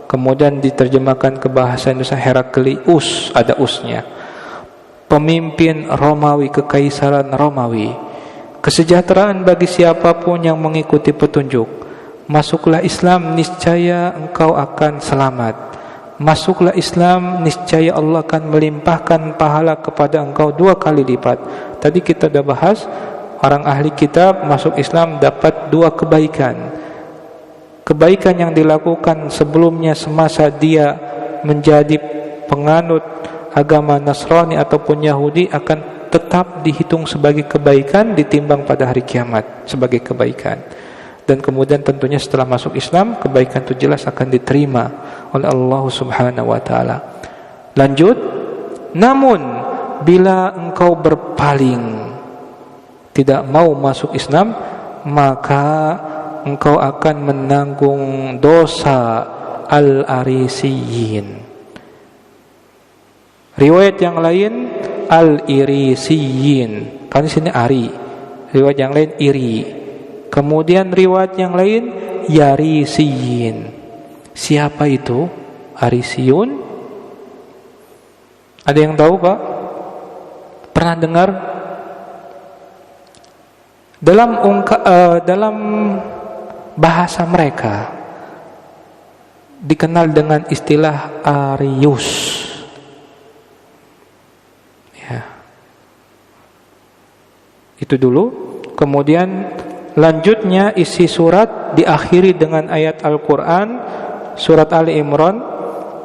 kemudian diterjemahkan ke bahasa Indonesia Heraklius, ada usnya. Pemimpin Romawi, kekaisaran Romawi. Kesejahteraan bagi siapapun yang mengikuti petunjuk. Masuklah Islam, niscaya engkau akan selamat. Masuklah Islam, niscaya Allah akan melimpahkan pahala kepada engkau 2 kali lipat. Tadi kita sudah bahas, orang ahli kitab masuk Islam dapat 2 kebaikan. Kebaikan yang dilakukan sebelumnya semasa dia menjadi penganut agama Nasrani ataupun Yahudi akan tetap dihitung sebagai kebaikan, ditimbang pada hari kiamat sebagai kebaikan. Dan kemudian tentunya setelah masuk Islam, kebaikan itu jelas akan diterima oleh Allah Subhanahu wa taala. Lanjut, namun bila engkau berpaling, tidak mau masuk Islam, maka engkau akan menanggung dosa al-arisiyin. Riwayat yang lain Al-Irisiyin. Kan di sini Ari. Riwayat yang lain Iri. Kemudian riwayat yang lain Yarisiyin. Siapa itu Arisiyun? Ada yang tahu, Pak? Pernah dengar? Dalam bahasa mereka dikenal dengan istilah Arius. Ya. Itu dulu. Kemudian lanjutnya isi surat diakhiri dengan ayat Al-Quran, surat Ali Imran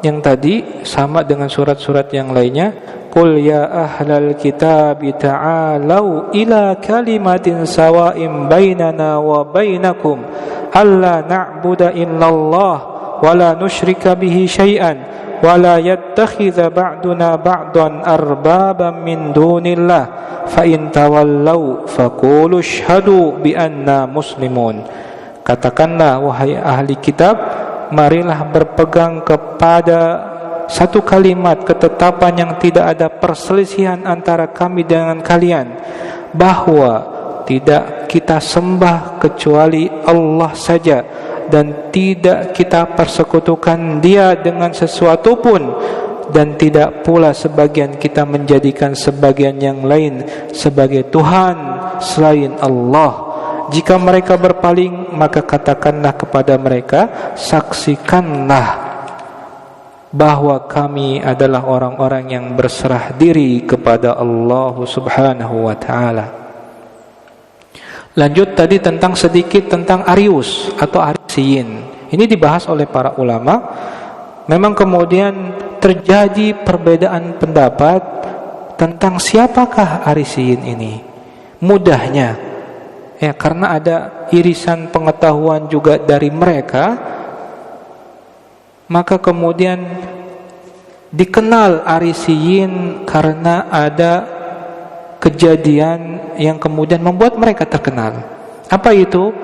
yang tadi sama dengan surat-surat yang lainnya. Qul ya ahlal kitab ta'alau ila kalimatin sawa'in bainana wa bainakum alla na'budu illallah wa la nusyrika bihi syai'an wa la yattakhidha ba'duna ba'dan arbaban min dunillah fa in tawallau faqulu ashhadu bi anna muslimun. Katakanlah wahai ahli kitab, marilah berpegang kepada satu kalimat ketetapan yang tidak ada perselisihan antara kami dengan kalian, bahwa tidak kita sembah kecuali Allah saja dan tidak kita persekutukan Dia dengan sesuatu pun, dan tidak pula sebagian kita menjadikan sebagian yang lain sebagai Tuhan selain Allah. Jika mereka berpaling, maka katakanlah kepada mereka, saksikanlah bahwa kami adalah orang-orang yang berserah diri kepada Allah Subhanahu wa ta'ala. Lanjut tadi sedikit tentang Arius atau Arisiyin. Ini dibahas oleh para ulama. Memang kemudian terjadi perbedaan pendapat tentang siapakah Arisiyin ini. Mudahnya, ya, karena ada irisan pengetahuan juga dari mereka, maka kemudian dikenal Arisiyin karena ada kejadian yang kemudian membuat mereka terkenal. Apa itu?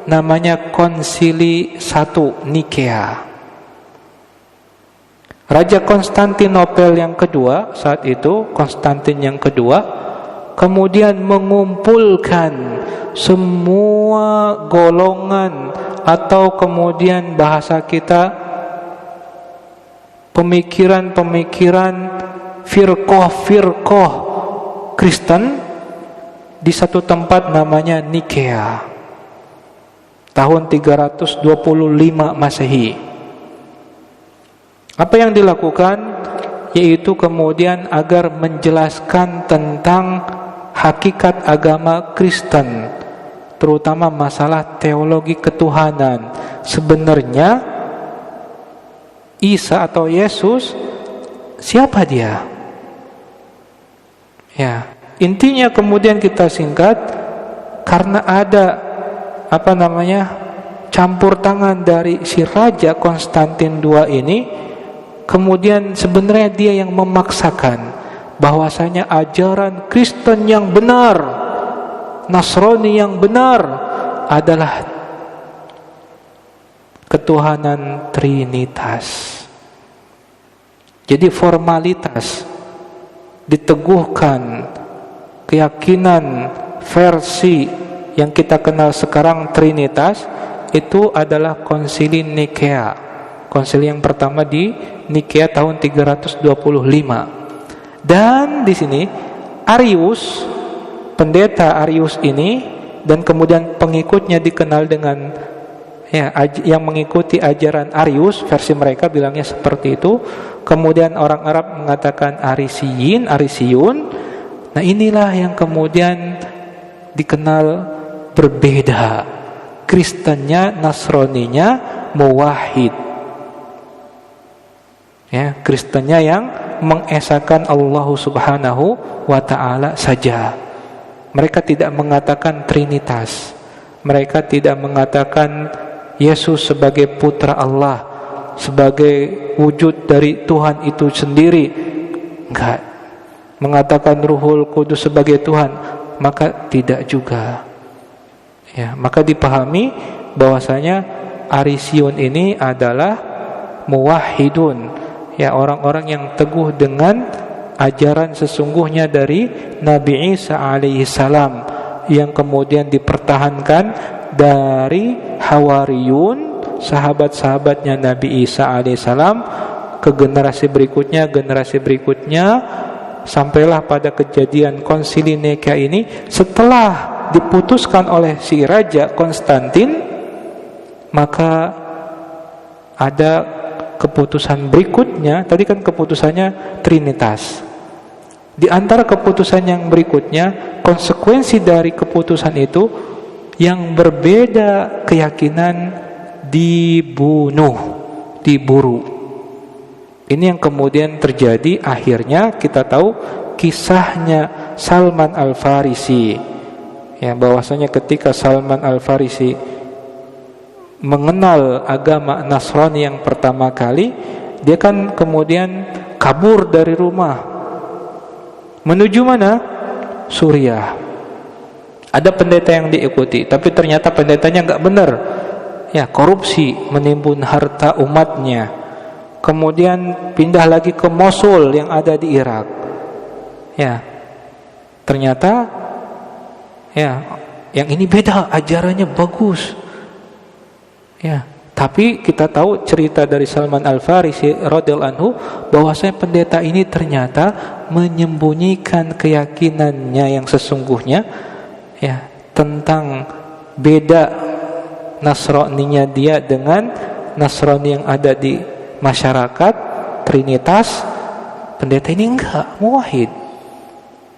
Namanya Konsili 1 Nikea. Raja Konstantinopel yang kedua saat itu, Konstantin yang kedua, kemudian mengumpulkan semua golongan atau kemudian bahasa kita pemikiran-pemikiran firqah Kristen di satu tempat namanya Nikea tahun 325 Masehi. Apa yang dilakukan? Yaitu kemudian agar menjelaskan tentang hakikat agama Kristen, terutama masalah teologi ketuhanan. Sebenarnya Isa atau Yesus, siapa dia? Ya, intinya kemudian kita singkat, karena ada campur tangan dari si Raja Konstantin II ini, kemudian sebenarnya dia yang memaksakan bahwasanya ajaran Kristen yang benar, Nasrani yang benar adalah ketuhanan Trinitas. Jadi formalitas diteguhkan, keyakinan versi yang kita kenal sekarang Trinitas itu adalah Konsili Nikea. Konsili yang pertama di Nikea tahun 325. Dan di sini Arius, pendeta Arius ini dan kemudian pengikutnya dikenal dengan yang mengikuti ajaran Arius, versi mereka bilangnya seperti itu. Kemudian orang Arab mengatakan Arisiyin, Arisiyun. Nah, inilah yang kemudian dikenal berbeda. Kristennya, Nasraninya muwahhid. Ya, Kristennya yang mengesahkan Allah Subhanahu wa ta'ala saja. Mereka tidak mengatakan Trinitas. Mereka tidak mengatakan Yesus sebagai putra Allah, sebagai wujud dari Tuhan itu sendiri. Enggak. Mengatakan Ruhul Kudus sebagai Tuhan, maka tidak juga. Ya, maka dipahami bahwasanya Arisiyun ini adalah muwahhidun, ya, orang-orang yang teguh dengan ajaran sesungguhnya dari Nabi Isa alaihi salam yang kemudian dipertahankan dari Hawariyun, sahabat-sahabatnya Nabi Isa alaihi salam, ke generasi berikutnya, sampailah pada kejadian Konsili Nikea ini setelah diputuskan oleh si Raja Konstantin. Maka ada keputusan berikutnya. Tadi kan keputusannya Trinitas. Di antara keputusan yang berikutnya, konsekuensi dari keputusan itu yang berbeda keyakinan dibunuh, diburu. Ini yang kemudian terjadi. Akhirnya kita tahu kisahnya Salman Al-Farisi, ya, bahwasanya ketika Salman Al-Farisi mengenal agama Nasrani yang pertama kali, dia kan kemudian kabur dari rumah menuju mana? Suriah. Ada pendeta yang diikuti, tapi ternyata pendetanya nggak benar, ya, korupsi, menimbun harta umatnya. Kemudian pindah lagi ke Mosul yang ada di Irak, ya, ternyata, ya, yang ini beda, ajarannya bagus, ya. Tapi kita tahu cerita dari Salman Al-Farisi radhiyallahu anhu bahwasanya pendeta ini ternyata menyembunyikan keyakinannya yang sesungguhnya, ya, tentang beda Nasraninya dia dengan Nasrani yang ada di masyarakat Trinitas. Pendeta ini enggak muwahhid,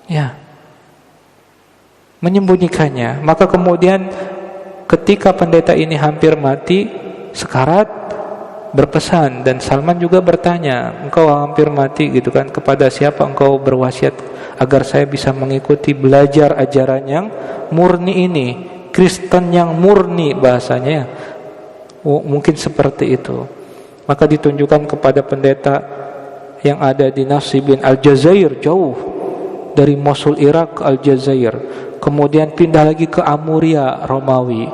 ya, menyembunyikannya. Maka kemudian ketika pendeta ini hampir mati, sekarat, berpesan, dan Salman juga bertanya, engkau hampir mati gitu kan, kepada siapa engkau berwasiat agar saya bisa mengikuti belajar ajaran yang murni ini, Kristen yang murni bahasanya, mungkin seperti itu. Maka ditunjukkan kepada pendeta yang ada di Nasibin Aljazair, jauh dari Mosul Irak ke Aljazair, kemudian pindah lagi ke Amuria Romawi,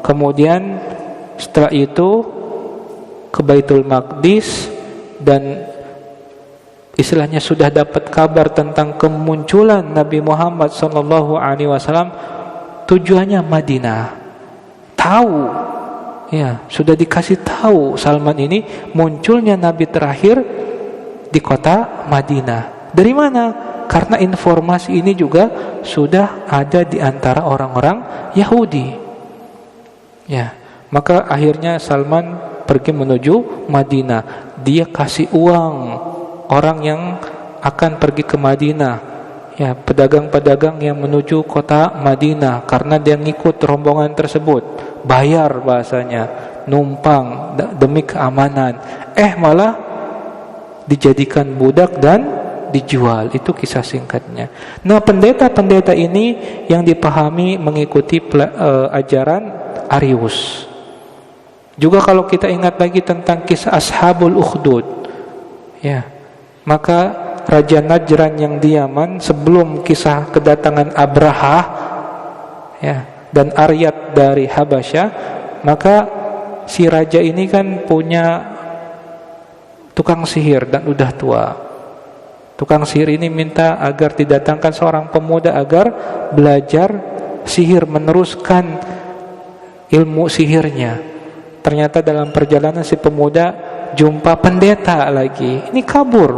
kemudian setelah itu ke Baitul Maqdis, dan istilahnya sudah dapat kabar tentang kemunculan Nabi Muhammad SAW. Tujuannya Madinah. Tahu, ya, sudah dikasih tahu Salman ini munculnya Nabi terakhir di kota Madinah. Dari mana? Karena informasi ini juga sudah ada di antara orang-orang Yahudi, ya. Maka akhirnya Salman pergi menuju Madinah. Dia kasih uang orang yang akan pergi ke Madinah, ya, pedagang-pedagang yang menuju kota Madinah, karena dia ngikut rombongan tersebut, bayar bahasanya, numpang demi keamanan. Malah dijadikan budak dan dijual. Itu kisah singkatnya. Nah, pendeta-pendeta ini yang dipahami mengikuti ajaran Arius. Juga kalau kita ingat lagi tentang kisah Ashabul Ukhdud, ya, maka Raja Najran yang di Yaman sebelum kisah kedatangan Abraha, ya, dan Aryat dari Habasyah, maka si raja ini kan punya tukang sihir dan udah tua. Tukang sihir ini minta agar didatangkan seorang pemuda agar belajar sihir, meneruskan ilmu sihirnya. Ternyata dalam perjalanan si pemuda jumpa pendeta lagi. Ini kabur,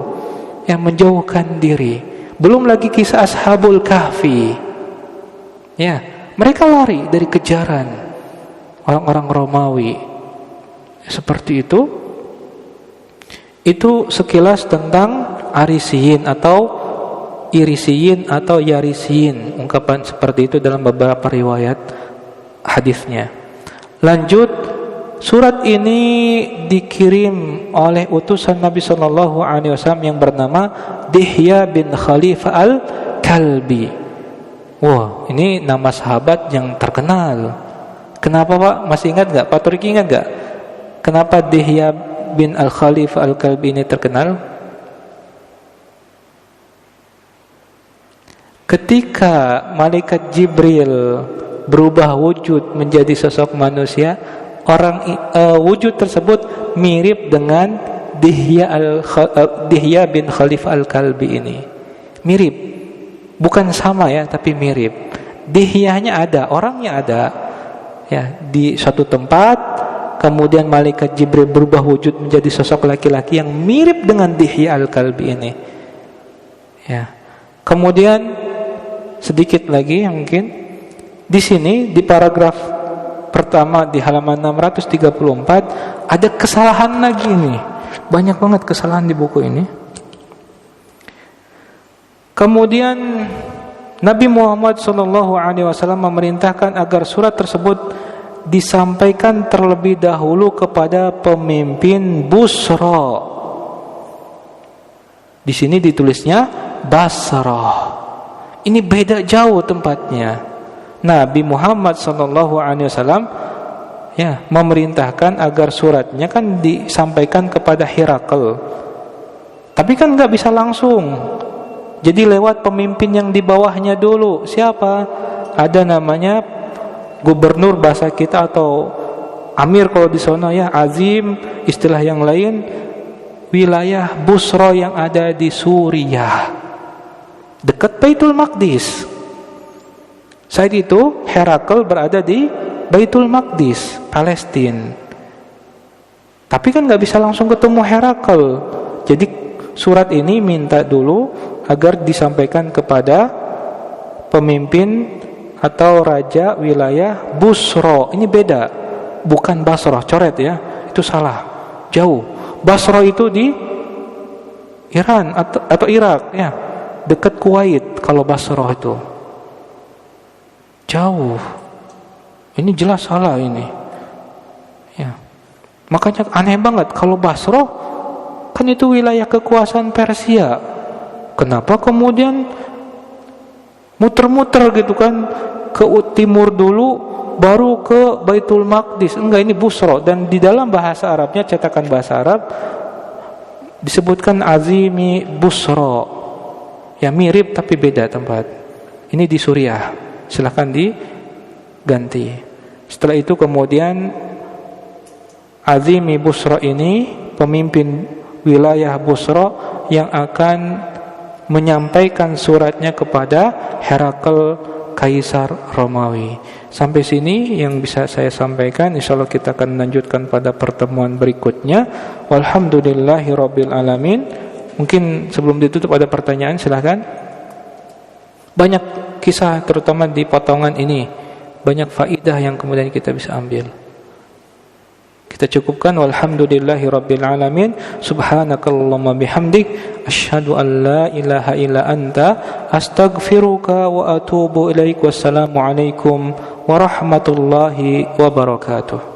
yang menjauhkan diri. Belum lagi kisah Ashabul Kahfi, ya, mereka lari dari kejaran orang-orang Romawi. Seperti itu. Itu sekilas tentang Arisiyin atau Irisiyin atau Yarisiyin. Ungkapan seperti itu dalam beberapa riwayat hadisnya. Lanjut. Surat ini dikirim oleh utusan Nabi SAW yang bernama Dihya bin Khalifah Al-Kalbi. Wah, ini nama sahabat yang terkenal. Kenapa, Pak? Masih ingat gak? Pak Turki ingat gak? Kenapa Dihya bin Al-Khalifah Al-Kalbi ini terkenal? Ketika malaikat Jibril berubah wujud menjadi sosok manusia, wujud tersebut mirip dengan Dihya bin Khalifah Al-Kalbi ini. mirip. Bukan sama ya, tapi mirip. Dihyahnya ada, orangnya ada. Ya, di suatu tempat, kemudian malaikat Jibril berubah wujud menjadi sosok laki-laki yang mirip dengan Dihya al-Kalbi ini. Ya. Kemudian sedikit lagi yang mungkin di sini di paragraf pertama di halaman 634 ada kesalahan lagi nih. Banyak banget kesalahan di buku ini. Kemudian Nabi Muhammad SAW memerintahkan agar surat tersebut disampaikan terlebih dahulu kepada pemimpin Busra. Di sini ditulisnya Basrah. Ini beda jauh tempatnya. Nabi Muhammad SAW ya memerintahkan agar suratnya kan disampaikan kepada Herakl. Tapi kan nggak bisa langsung. Jadi lewat pemimpin yang di bawahnya dulu. Siapa? Ada namanya gubernur bahasa kita atau amir kalau di sana ya, azim, istilah yang lain wilayah Busra yang ada di Suriah dekat Baitul Maqdis. Saat itu Herakl berada di Baitul Maqdis, Palestina. Tapi kan nggak bisa langsung ketemu Herakl. Jadi surat ini minta dulu agar disampaikan kepada pemimpin atau raja wilayah Busra. Ini beda, bukan Basrah, coret ya, itu salah, jauh. Basrah itu di Iran atau Irak ya, dekat Kuwait. Kalau Basrah itu jauh. Ini jelas salah ini. Ya. Makanya aneh banget kalau Basrah kan itu wilayah kekuasaan Persia. Kenapa kemudian muter-muter gitu kan ke timur dulu baru ke Baitul Maqdis? Enggak, ini Busra. Dan di dalam bahasa Arabnya, cetakan bahasa Arab disebutkan Azimi Busra. Ya mirip tapi beda tempat. Ini di Suriah. Silahkan diganti. Setelah itu kemudian Azimi Busra ini pemimpin wilayah Busra yang akan menyampaikan suratnya kepada Herakl Kaisar Romawi. Sampai sini yang bisa saya sampaikan. Insyaallah kita akan lanjutkan pada pertemuan berikutnya. Walhamdulillahirabbil alamin. Mungkin sebelum ditutup ada pertanyaan, silakan. Banyak kisah terutama di potongan ini. Banyak faidah yang kemudian kita bisa ambil. Kita cukupkan. Walhamdulillahirabbil alamin. Subhanakallahumma bihamdik asyhadu an la ilaha illa anta astaghfiruka wa atubu ilaik. Wassalamu alaikum warahmatullahi wabarakatuh.